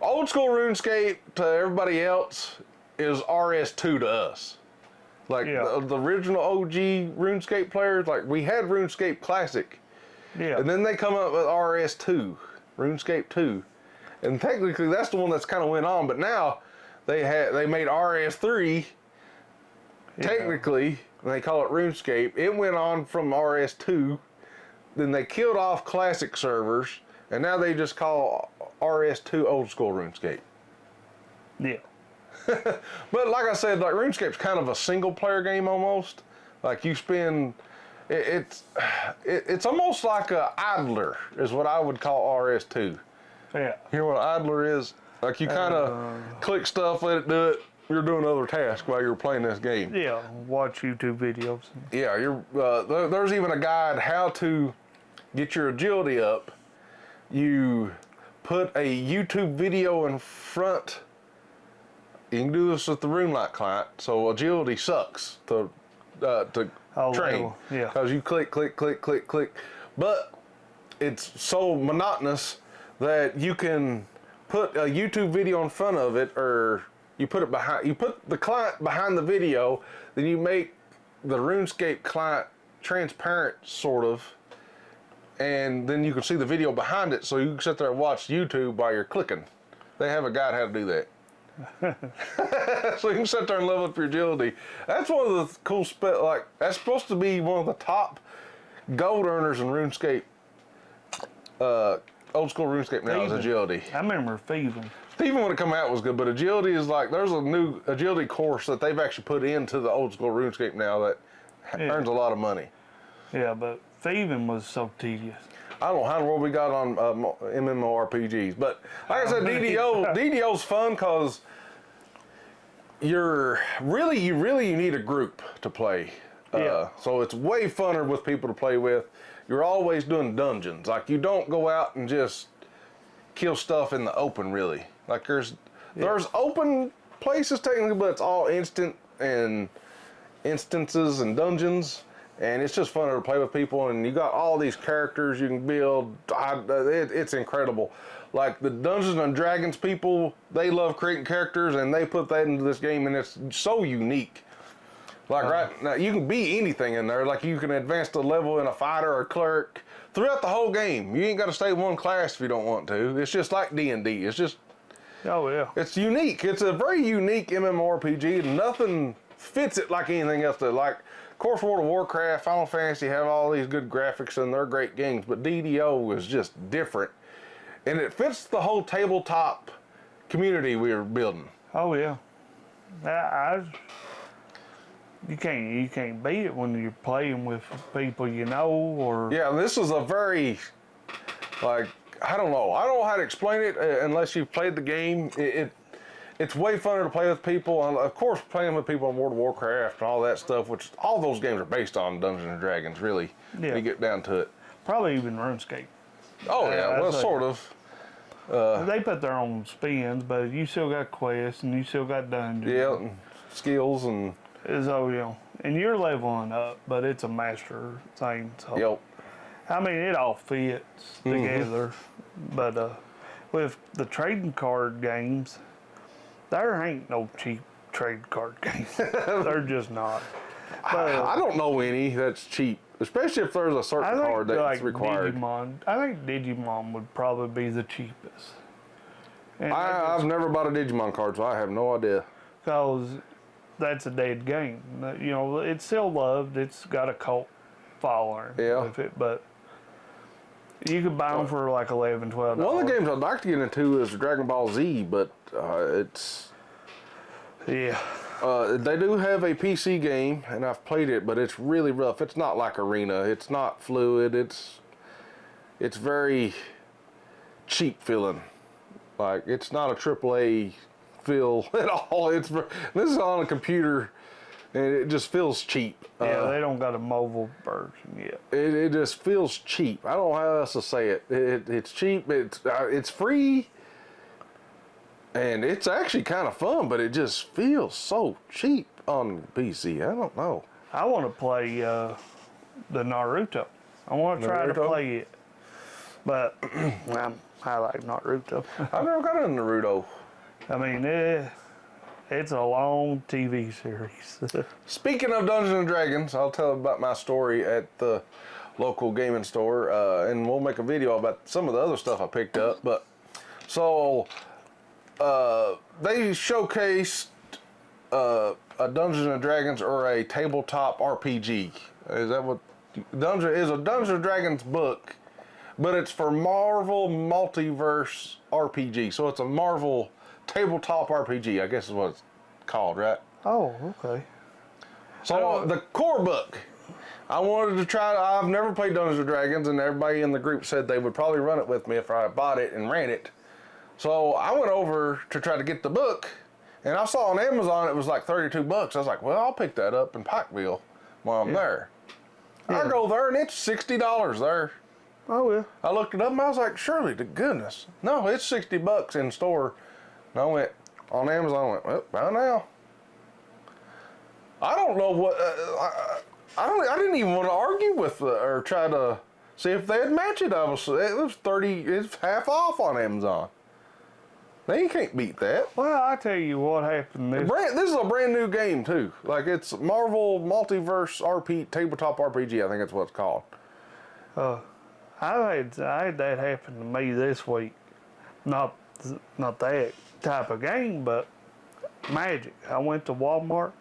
old school RuneScape to everybody else is RS2 to us. Like the original OG RuneScape players, like we had RuneScape Classic. Yeah. And then they come up with RS2, RuneScape 2. And technically that's the one that's kind of went on, but now they made RS3 technically, and they call it RuneScape. It went on from RS2, then they killed off classic servers, and now they just call RS2 old school RuneScape. Yeah. But like I said, like RuneScape's kind of a single player game almost. Like you spend, it's almost like a idler is what I would call RS2. Yeah. You know what an idler is? Like you kind of click stuff, let it do it. You're doing other tasks while you're playing this game. Yeah. Watch YouTube videos. Yeah, there's even a guide how to get your agility up. You put a YouTube video in front. You can do this with the RuneLite client. So agility sucks to train. Yeah. Because you click. But it's so monotonous that you can put a YouTube video in front of it, or you put the client behind the video, then you make the RuneScape client transparent, sort of, and then you can see the video behind it, so you can sit there and watch YouTube while you're clicking. They have a guide how to do that. So you can sit there and level up your agility. That's one of the cool that's supposed to be one of the top gold earners in RuneScape. Old school RuneScape now is agility. I remember thieving. Thieving when it come out was good, but agility is like, there's a new agility course that they've actually put into the old school RuneScape now that earns a lot of money. Yeah, but thieving was so tedious. I don't know how in the world we got on MMORPGs, but like I said, DDO's fun because you really need a group to play. So it's way funner with people to play with. You're always doing dungeons. Like you don't go out and just kill stuff in the open, really. Like there's open places technically, but it's all instant and instances and dungeons. And it's just funner to play with people, and you got all these characters you can build. It's incredible. Like the Dungeons and Dragons people, they love creating characters, and they put that into this game, and it's so unique. Like right now, you can be anything in there. Like you can advance the level in a fighter or cleric throughout the whole game. You ain't got to stay one class if you don't want to. It's just like D&D. It's just, it's unique. It's a very unique MMORPG. Nothing fits it like anything else does. Like, of course, World of Warcraft, Final Fantasy have all these good graphics and they're great games, but DDO is just different. And it fits the whole tabletop community we were building. Oh yeah. You can't beat it when you're playing with people you know, or... Yeah, this is a very, like, I don't know how to explain it unless you've played the game. It's way funner to play with people. And of course, playing with people in World of Warcraft and all that stuff, which all those games are based on Dungeons and Dragons, really, when you get down to it. Probably even RuneScape. Oh, yeah, well, sort of. They put their own spins, but you still got quests and you still got dungeons. Yeah, and skills and... And you're leveling up, but it's a master thing. So, yep. I mean, it all fits together. But with the trading card games, there ain't no cheap trading card games. They're just not. But, I don't know any that's cheap, especially if there's a certain card that's required. I think Digimon would probably be the cheapest. And I've never bought a Digimon card, so I have no idea. Because that's a dead game. You know, it's still loved. It's got a cult following with it, but you could buy them for like $11, $12. One of the games I'd like to get into is Dragon Ball Z, but it's... Yeah. They do have a PC game, and I've played it, but it's really rough. It's not like Arena. It's not fluid. It's very cheap feeling. Like, it's not a AAA feel at all. This is on a computer, and it just feels cheap. Yeah, they don't got a mobile version yet. It just feels cheap. I don't know how else to say it. It's cheap. It's free. And it's actually kind of fun, but it just feels so cheap on PC. I don't know. I want to play the Naruto. I want to try to play it. But I like Naruto. I've never got a Naruto. I mean, it's a long TV series. Speaking of Dungeons and Dragons, I'll tell about my story at the local gaming store, and we'll make a video about some of the other stuff I picked up. But so they showcased a Dungeons and Dragons or a tabletop RPG. Is that what is a Dungeons and Dragons book? But it's for Marvel Multiverse RPG, so it's a Marvel tabletop RPG, I guess is what it's called, right? Oh, okay. So the core book, I wanted to try. I've never played Dungeons and Dragons, and everybody in the group said they would probably run it with me if I bought it and ran it. So I went over to try to get the book, and I saw on Amazon it was like $32. I was like, well, I'll pick that up in Pikeville while I'm there. Yeah. I go there, and it's $60 there. Oh, yeah. I looked it up, and I was like, surely to goodness. No, it's $60 in store. And I went on Amazon, I went, well, by now. I don't know what, I didn't even want to argue with or try to see if they'd match it. It was 30, it's half off on Amazon. They can't beat that. Well, I tell you what happened. This is a brand new game too. Like, it's Marvel Multiverse tabletop RPG, I think that's what it's called. I had that happen to me this week. Not that type of game, but Magic. I went to Walmart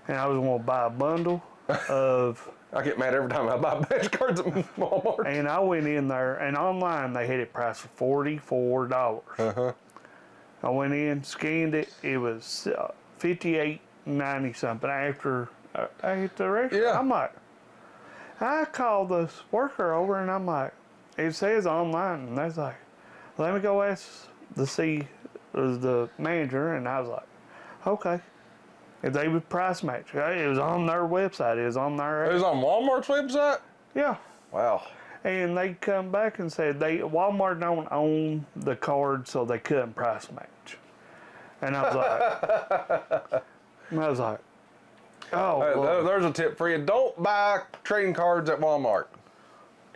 and I was going to buy a bundle of... I get mad every time I buy Magic cards at Walmart. And I went in there, and online they had it priced for $44. Uh-huh. I went in, scanned it. It was $58.90 something. After I hit the register, I'm like, I called this worker over, and I'm like, it says online, and that's like, let me go ask the manager, and I was like, okay. If they would price match, it was on their website. It was on their. It was on Walmart's website? Yeah. Wow. And they come back and said Walmart don't own the card, so they couldn't price match. And I was like, oh. Hey, well, there's a tip for you. Don't buy trading cards at Walmart.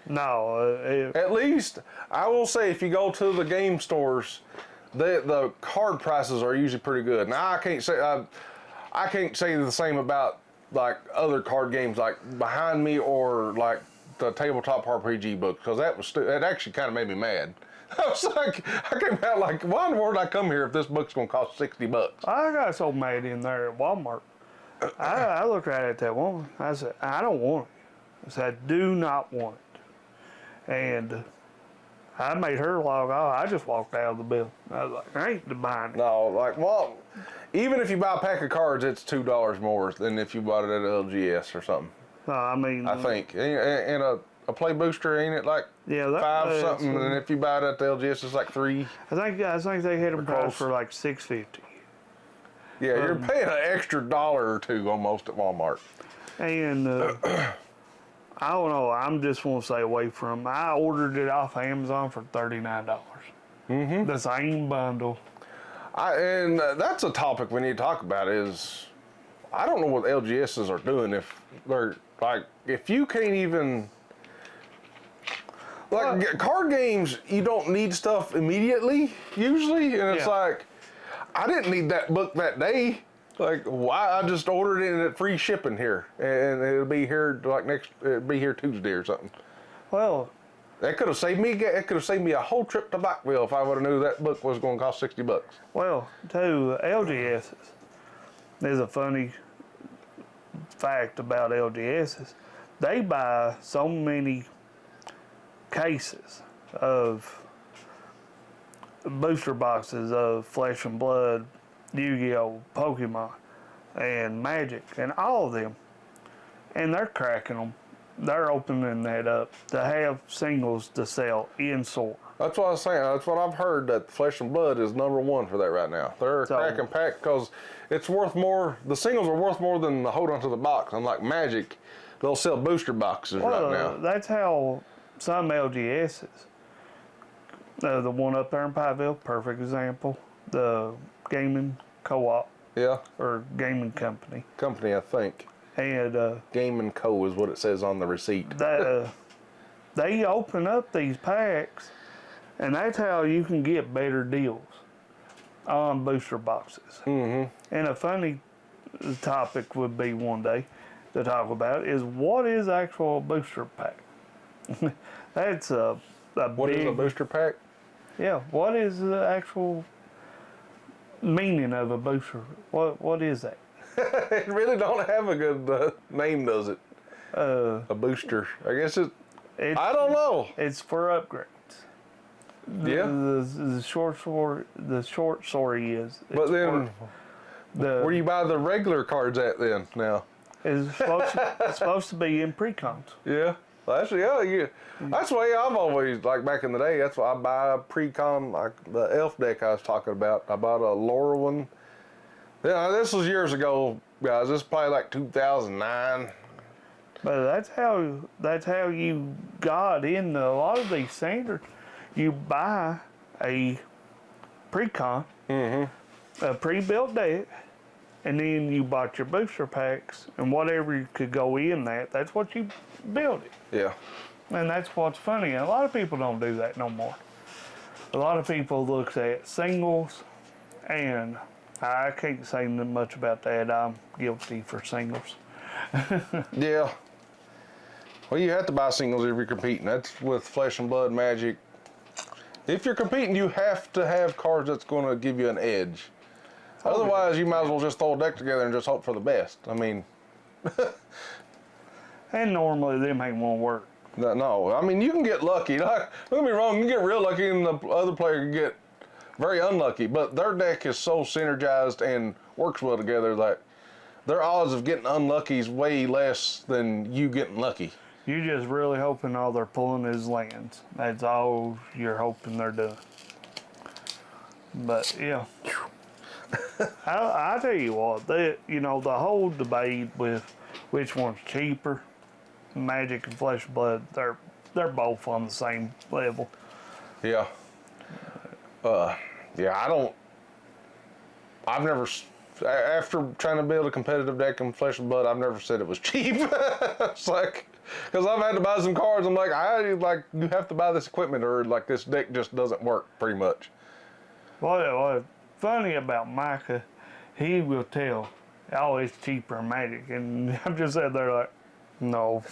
No. At least, I will say, if you go to the game stores, the card prices are usually pretty good. Now, I can't say the same about like other card games like Behind Me or like the tabletop RPG book, because that actually kind of made me mad. I was like, I came out like, why in the world did I come here if this book's gonna cost $60? I got so mad in there at Walmart. I looked right at that woman. I said, I don't want it. I said, I do not want it. And I made her log off. I just walked out of the building. I was like, I ain't buying it. No, like, well, even if you buy a pack of cards, it's $2 more than if you bought it at LGS or something. I mean, I think. And a play booster, ain't it like $5 something? And if you buy it at the LGS, it's like $3. I think they had them priced for like $6.50. Yeah, you're paying an extra $1 or $2 almost at Walmart. And I don't know. I'm just want to stay away from. I ordered it off Amazon for $39. Mm-hmm. The same bundle. And that's a topic we need to talk about. Is I don't know what LGSs are doing if they're like, if you can't even like card games, you don't need stuff immediately usually, and it's like, I didn't need that book that day. Like, why? I just ordered it and it's free shipping here, and it'll be here like it'll be here Tuesday or something. Well, That could have saved me. It could have saved me a whole trip to Blackville if I would have knew that book was going to cost $60. Well, too, LGSs. There's a funny fact about LGSs. They buy so many cases of booster boxes of Flesh and Blood, Yu-Gi-Oh, Pokemon, and Magic, and all of them, and they're cracking them. They're opening that up to have singles to sell in store. That's what I was saying. That's what I've heard, that Flesh and Blood is #1 for that right now. They're cracking pack because it's worth more. The singles are worth more than the hold onto the box. Unlike Magic, they'll sell booster boxes right now. That's how some LGSs, the one up there in Pikeville, perfect example, the gaming co-op. Yeah. Or gaming company. Company, I think. And Game & Co. is what it says on the receipt. They open up these packs, and that's how you can get better deals on booster boxes. Mm-hmm. And a funny topic would be one day to talk about is what is actual booster pack? That's What is a booster pack? Yeah, what is the actual meaning of a booster? What is that? It really don't have a good name, does it? A booster. I guess I don't know. It's for upgrades. Yeah. The short story is. But then, where do you buy the regular cards at then? Now. It's supposed to be in pre-cons. Yeah. Actually, yeah. That's the way I've always, like back in the day, that's why I buy a pre-con, like the elf deck I was talking about. I bought a Laura one. Yeah, this was years ago, guys. This is probably like 2009. But that's how you got into a lot of these standards. You buy a pre-con, a pre-built deck, and then you bought your booster packs, and whatever could go in that, that's what you build it. Yeah. And that's what's funny. And a lot of people don't do that no more. A lot of people look at singles, and I can't say much about that. I'm guilty for singles. Yeah. Well, you have to buy singles if you're competing. That's with Flesh and Blood, Magic. If you're competing, you have to have cards that's going to give you an edge. Otherwise, you might as well just throw a deck together and just hope for the best. I mean... And normally, them ain't won't work. No, I mean, you can get lucky. Don't get me wrong, you can get real lucky and the other player can get very unlucky. But their deck is so synergized and works well together that their odds of getting unlucky is way less than you getting lucky. You're just really hoping all they're pulling is lands. That's all you're hoping they're doing. But, yeah. I tell you what, the whole debate with which one's cheaper, Magic and Flesh and Blood, they're both on the same level. Yeah. I've never, after trying to build a competitive deck in Flesh and Blood, I've never said it was cheap. It's like, because I've had to buy some cards, I'm like, you have to buy this equipment or like this deck just doesn't work pretty much. Well, funny about Micah, he will tell, oh, it's cheaper in Magic. And I'm just sitting there like, no.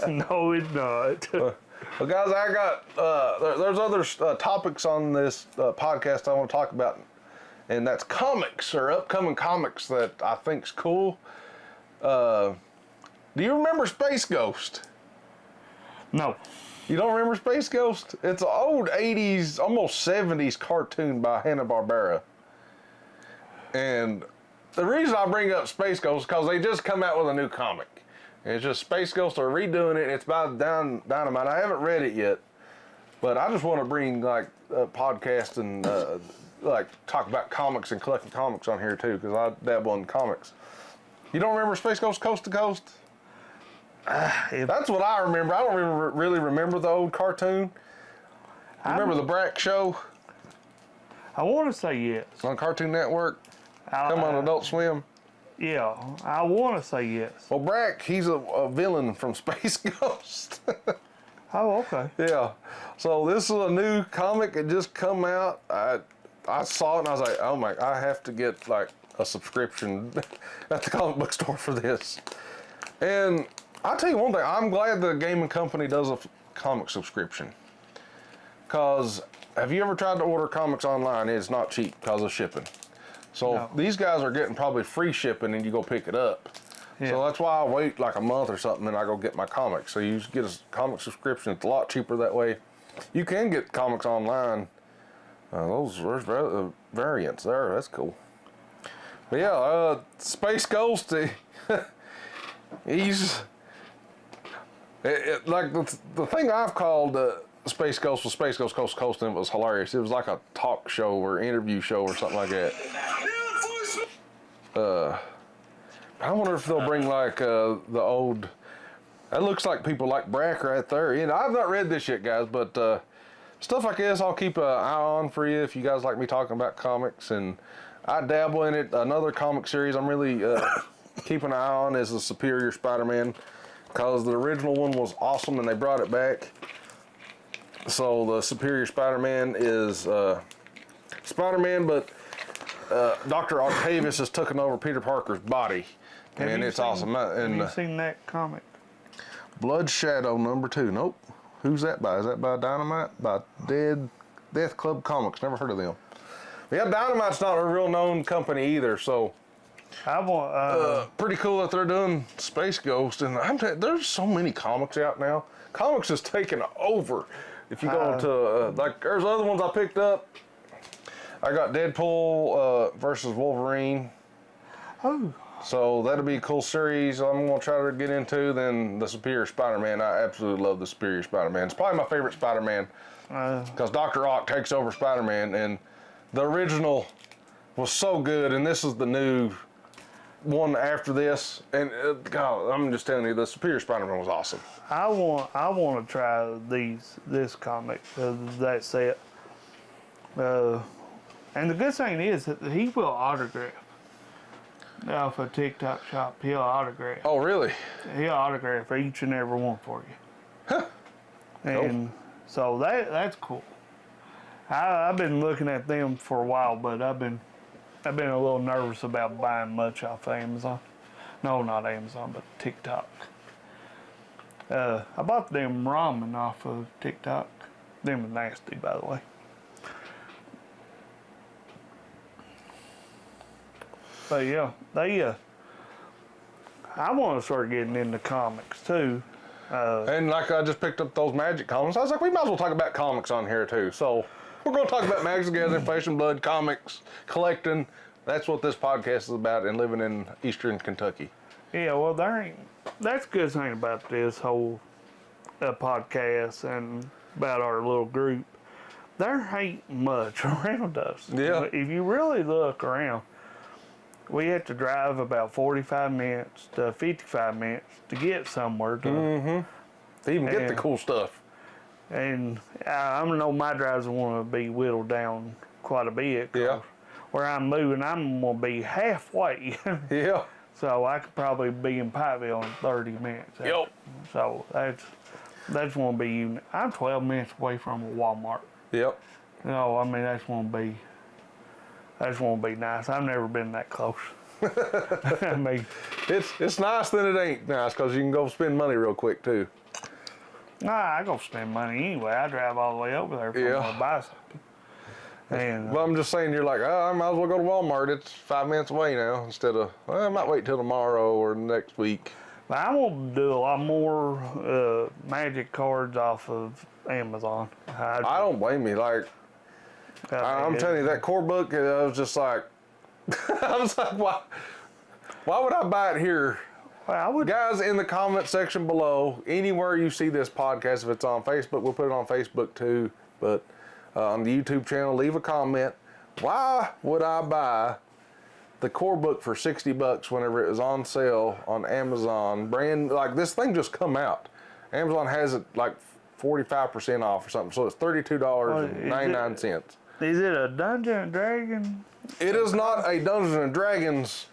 No, it's not. Well, guys, I got, there's other topics on this podcast I want to talk about, and that's comics or upcoming comics that I think's cool. Do you remember Space Ghost? No. You don't remember Space Ghost? It's an old 80s, almost 70s cartoon by Hanna-Barbera. And the reason I bring up Space Ghost is because they just come out with a new comic. And it's just Space Ghost are redoing it. It's by Dynamite. I haven't read it yet, but I just want to bring like a podcast and like talk about comics and collecting comics on here too, because I dabble in comics. You don't remember Space Ghost Coast to Coast? That's what I remember. I don't really remember the old cartoon. Remember the Brack Show? I want to say yes. On Cartoon Network? Come on Adult Swim? Yeah, I want to say yes. Well, Brack, he's a villain from Space Ghost. Oh, okay. Yeah. So this is a new comic. It just come out. I saw it and I was like, oh my, I have to get like a subscription at the comic book store for this. And I'll tell you one thing. I'm glad the gaming company does a comic subscription. Because have you ever tried to order comics online? It's not cheap because of shipping. So No. these guys are getting probably free shipping and you go pick it up. Yeah. So that's why I wait like a month or something and I go get my comics. So you just get a comic subscription. It's a lot cheaper that way. You can get comics online. There's variants there. That's cool. But yeah, Space Ghost, he's... like the thing I've called Space Ghost was Space Ghost Coast to Coast, and it was hilarious. It was like a talk show or interview show or something like that. I wonder if they'll bring like the old. That looks like people like Brack right there. You know, I've not read this yet, guys, but stuff like this I'll keep an eye on for you if you guys like me talking about comics. And I dabble in it. Another comic series I'm really keeping an eye on is the Superior Spider-Man, because the original one was awesome and they brought it back. So the Superior Spider-Man is Spider-Man, but Dr. Octavius has taken over Peter Parker's body, and it's awesome. And Have you seen that comic? Blood Shadow #2. Nope. Who's that by? Is that by Dynamite? By Death Club Comics. Never heard of them. Yeah, Dynamite's not a real known company either, so I want. pretty cool that they're doing Space Ghost. And there's so many comics out now. Comics is taking over. If you go to, like, there's other ones I picked up. I got Deadpool versus Wolverine. Oh. So that'll be a cool series I'm going to try to get into. Then the Superior Spider-Man. I absolutely love the Superior Spider-Man. It's probably my favorite Spider-Man. Because Dr. Ock takes over Spider-Man. And the original was so good. And this is the new one after this. And God, I'm just telling you, the Superior Spider-Man was awesome. I want to try this comic, that set. And the good thing is that he will autograph. Off a TikTok shop, he'll autograph. Oh, really? He'll autograph each and every one for you. Huh. And so that's cool. I've been looking at them for a while, but I've been a little nervous about buying much off Amazon. No, not Amazon, but TikTok. I bought them ramen off of TikTok. Them are nasty, by the way. But yeah, I want to start getting into comics too. And like I just picked up those Magic comics. I was like, we might as well talk about comics on here too. So we're going to talk about Magic the Gathering, Flesh and Blood, comics, collecting. That's what this podcast is about, and living in Eastern Kentucky. Yeah, well, that's a good thing about this whole podcast and about our little group. There ain't much around us. Yeah. If you really look around, we have to drive about 45 minutes to 55 minutes to get somewhere. To even get the cool stuff. And I know my drives want to be whittled down quite a bit. Yeah. Where I'm moving, I'm going to be halfway. Yeah. So I could probably be in Pikeville in 30 minutes. Yep. So that's going to be. I'm 12 minutes away from a Walmart. Yep. No, I mean that's going to be nice. I've never been that close. I mean, it's nice then it ain't nice, because you can go spend money real quick too. nah, I go spend money anyway. I drive all the way over there for my bicycle. And Well, I'm just saying, you're like, oh, I might as well go to Walmart. It's 5 minutes away now, instead of, well, I might wait till tomorrow or next week. but I want to do a lot more Magic cards off of Amazon. I don't blame you. Like, I'm telling you, that core book, I was just like, why would I buy it here? Well, I would. Guys, in the comment section below, anywhere you see this podcast, if it's on Facebook, we'll put it on Facebook too, but on the YouTube channel, leave a comment. Why would I buy the core book for $60 whenever it was on sale on Amazon? Like, this thing just come out. Amazon has it like 45% off or something, so it's $32.99. Is it a Dungeons and Dragons? It is not a Dungeons and Dragons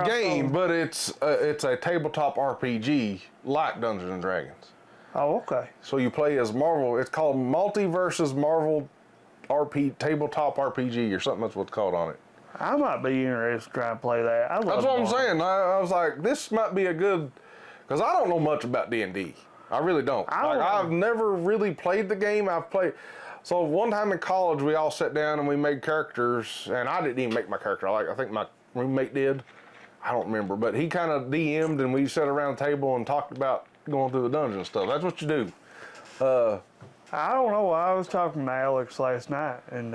game, but it's a tabletop RPG like Dungeons and Dragons. Oh, okay. So you play as Marvel. It's called Multiversus Marvel Tabletop RPG or something. That's what's called on it. I might be interested to try and play that. That's what I'm saying. I was like, this might be a good Because I don't know much about D&D. I really don't. I've never really played the game. So one time in college, we all sat down and we made characters, and I didn't even make my character. I think my roommate did. I don't remember, but he kind of DM'd, and we sat around the table and talked about going through the dungeon and stuff. That's what you do. I don't know. I was talking to Alex last night, and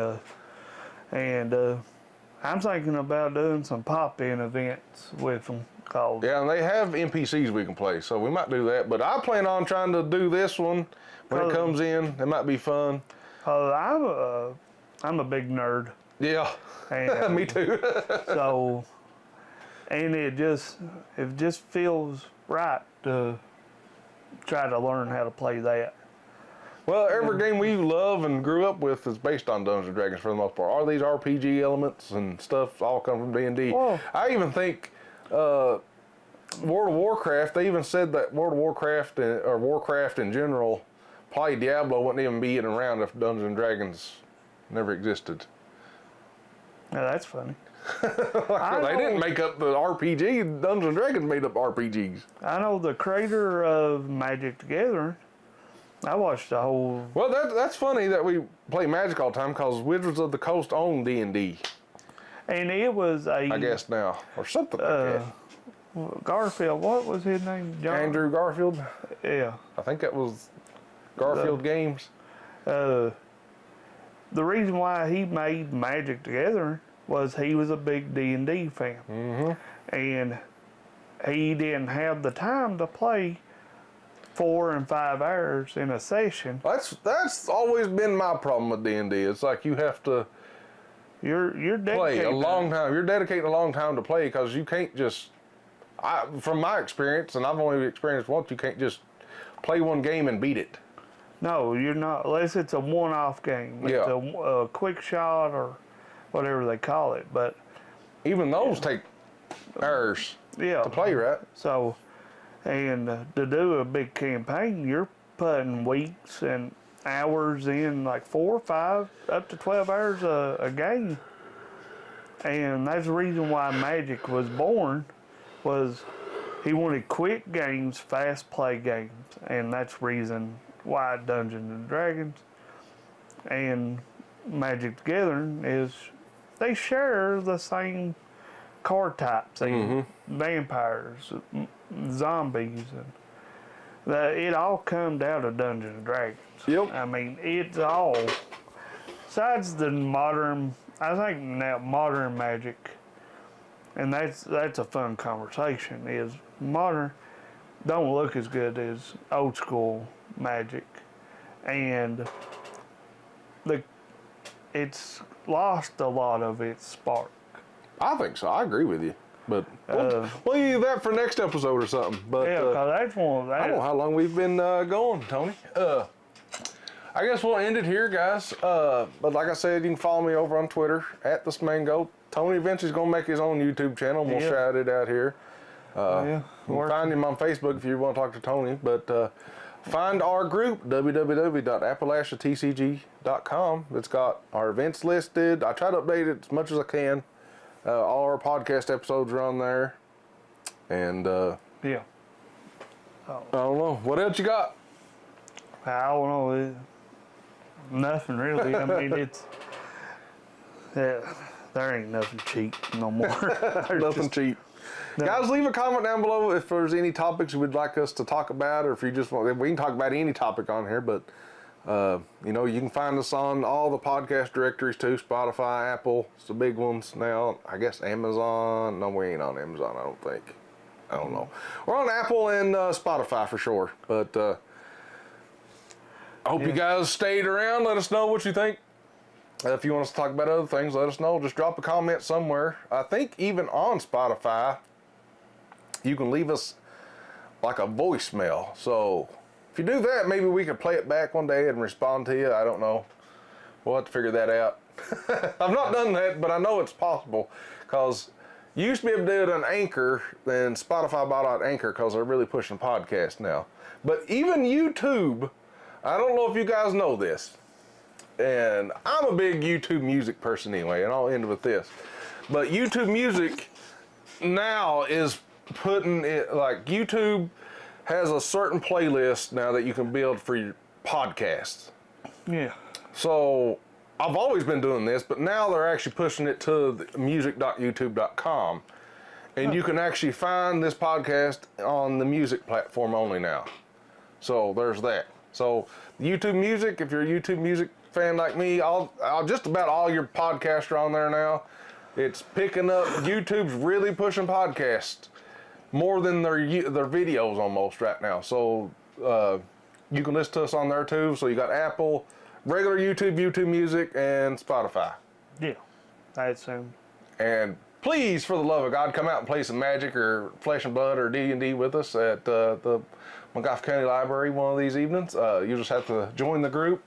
I'm thinking about doing some pop-in events with them. Yeah, and they have NPCs we can play, so we might do that. But I plan on trying to do this one when it comes in. It might be fun. I'm a big nerd. Yeah, And, me too. So, and it just feels right to try to learn how to play that. Well, every game we love and grew up with is based on Dungeons & Dragons for the most part. All these RPG elements and stuff all come from D&D. Well, I even think World of Warcraft, they even said that World of Warcraft or Warcraft in general, probably Diablo wouldn't even be getting around if Dungeons & Dragons never existed. Yeah, that's funny. They didn't make up the RPG. Dungeons & Dragons made up RPGs. I know the creator of Magic the Gathering. I watched the whole. Well, that's funny that we play Magic all the time because Wizards of the Coast own D&D. And it was I guess now, or something like that. Garfield, what was his name? Andrew Garfield? Yeah. I think that was Garfield Games. The reason why he made Magic the Gathering was he was a big D&D fan. Mm-hmm. And he didn't have the time to play 4 and 5 hours in a session. That's always been my problem with D&D. It's like you have to You're play dedicated a long time. You're dedicating a long time to play because you can't just. From my experience, and I've only experienced once, you can't just play one game and beat it. No, you're not, unless it's a one-off game. It's Yeah. a quick shot or whatever they call it. But even those take hours to play, right? So, and to do a big campaign, you're putting weeks and hours in, like 4, 5, up to 12 hours a game. And that's the reason why Magic was born, was he wanted quick games, fast play games. And that's the reason why Dungeons and Dragons and Magic the Gathering is they share the same card types, vampires, zombies, and it all comes out of Dungeons and Dragons. Yep. I mean, it's all besides the modern. I think now modern Magic, and that's a fun conversation. Is modern don't look as good as old school Magic, and it's lost a lot of its spark. I think so. I agree with you. But we'll leave that for next episode or something. But Yeah, because that's one of that. I don't know how long we've been going, Tony. I guess we'll end it here, guys. But like I said, you can follow me over on Twitter @ThisManGo. Tony eventually is going to make his own YouTube channel. And we'll shout it out here. You can find him on Facebook if you want to talk to Tony. But find our group, www.AppalachiaTCG.com. It's got our events listed. I try to update it as much as I can. All our podcast episodes are on there. And I don't know. What else you got? I don't know. Nothing really. I mean, it's there ain't nothing cheap no more. Nothing cheap. No. Guys, leave a comment down below if there's any topics you would like us to talk about, or if you just want. We can talk about any topic on here, but you can find us on all the podcast directories too. Spotify, Apple, it's the big ones now. I guess Amazon. No, we ain't on Amazon. I don't think. I don't know. We're on Apple and Spotify for sure. But I hope you guys stayed around. Let us know what you think. If you want us to talk about other things, let us know. Just drop a comment somewhere. I think even on Spotify, you can leave us like a voicemail. So if you do that, maybe we could play it back one day and respond to you. I don't know. We'll have to figure that out. I've not done that, but I know it's possible because you used to be able to do it on Anchor, then Spotify bought out Anchor because they're really pushing podcasts now. But even YouTube, I don't know if you guys know this, and I'm a big YouTube music person anyway, and I'll end with this. But YouTube music now is putting it, like YouTube has a certain playlist now that you can build for your podcasts. Yeah. So I've always been doing this, but now they're actually pushing it to music.youtube.com. And you can actually find this podcast on the music platform only now. So there's that. So YouTube Music, if you're a YouTube Music fan like me, I'll just about all your podcasts are on there now. It's picking up. YouTube's really pushing podcasts more than their videos almost right now. So you can listen to us on there too. So you got Apple, regular YouTube, YouTube Music, and Spotify. Yeah. That's him. And please, for the love of God, come out and play some Magic or Flesh and Blood or D&D with us at the Montgomery County Library one of these evenings. You just have to join the group,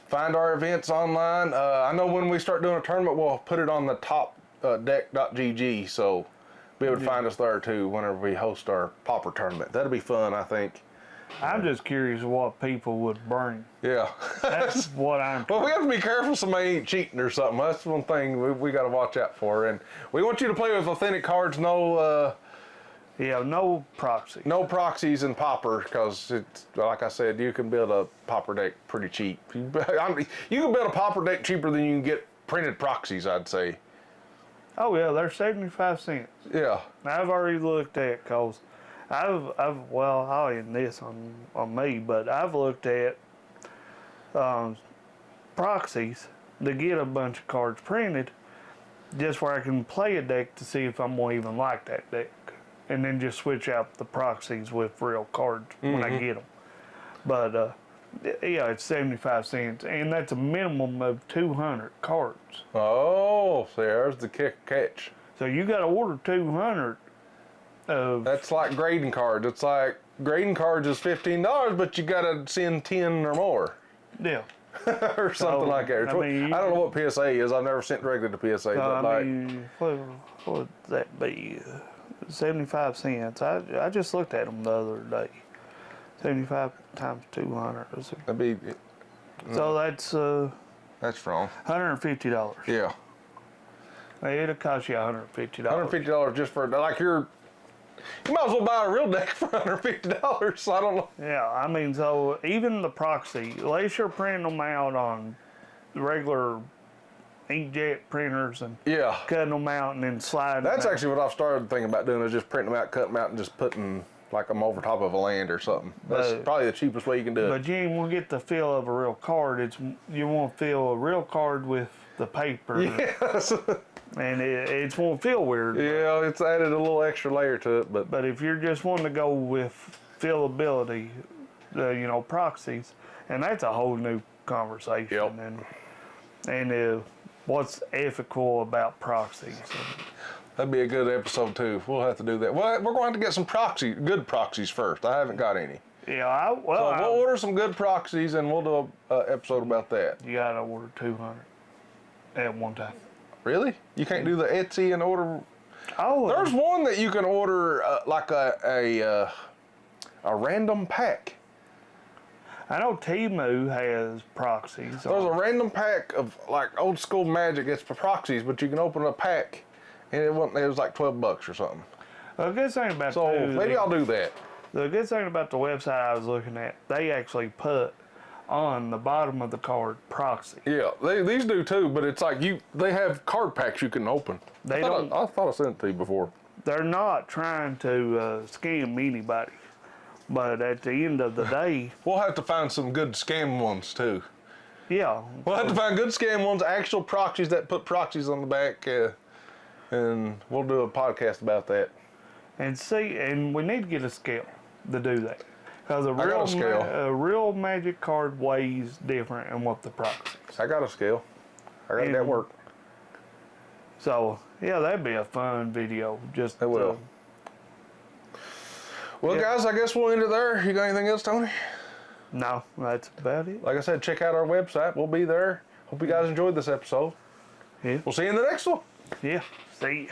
find our events online. I know when we start doing a tournament, we'll put it on the top deck.gg, so be able to find us there too whenever we host our Pauper tournament. That'll be fun, I think. I'm just curious what people would bring. Yeah. That's what I'm. Well, we have to be careful somebody ain't cheating or something. That's one thing we got to watch out for. And we want you to play with authentic cards, no proxy. no proxies and Pauper, because it's like I said, you can build a Pauper deck pretty cheap. You can build a Pauper deck cheaper than you can get printed proxies, I'd say. Oh yeah, they're 75 cents. Yeah. I've already looked at, cause I'll end this on me, but I've looked at proxies to get a bunch of cards printed, just where I can play a deck to see if I'm gonna even like that deck, and then just switch out the proxies with real cards when I get them. But yeah, it's 75 cents, and that's a minimum of 200 cards. Oh, there's the catch. So you got to order 200. That's like grading cards. It's like grading cards is $15, but you got to send 10 or more. Yeah. Or something like that. I don't know what PSA is. I've never sent directly to PSA. What would that be? 75 cents. I just looked at them the other day. 75 times 200. That'd be. So that's wrong. $150. Yeah. It'll cost you $150. $150 just for you might as well buy a real deck for $150. So I don't know. Yeah, I mean, so even the proxy, unless you're printing them out on regular inkjet printers and cutting them out and then sliding. That's actually what I've started thinking about doing, is just printing them out, cutting them out, and just putting like them over top of a land or something. That's probably the cheapest way you can do it. But you ain't gonna get the feel of a real card. You want to feel a real card with the paper. Yes. And it won't feel weird. Yeah, it's added a little extra layer to it, but if you're just wanting to go with feelability, proxies, and that's a whole new conversation. Yep. And what's ethical about proxies. That'd be a good episode too. We'll have to do that. Well, we're going to have to get some good proxies first. I haven't got any. Yeah, we'll order some good proxies and we'll do an episode about that. You gotta order 200 at one time. Really? You can't do the Etsy and order? Oh, there's one that you can order like a random pack. I know Temu has proxies. There's a random pack of like old school Magic. It's for proxies, but you can open a pack, and it was like $12 or something. The good thing about maybe I'll do that. The good thing about the website I was looking at, they actually put on the bottom of the card proxy. Yeah, these do too, but it's like they have card packs you can open. I thought I sent it to you before. They're not trying to scam anybody, but at the end of the day, we'll have to find some good scam ones too. Yeah, we'll have to find good scam ones, actual proxies that put proxies on the back, and we'll do a podcast about that. And we need to get a scale to do that. Because a real Magic card weighs different than what the proxies. I got a scale. I got that work. So, yeah, that'd be a fun video. It will. Well, guys, I guess we'll end it there. You got anything else, Tony? No, that's about it. Like I said, check out our website. We'll be there. Hope you guys enjoyed this episode. Yeah. We'll see you in the next one. Yeah. See ya.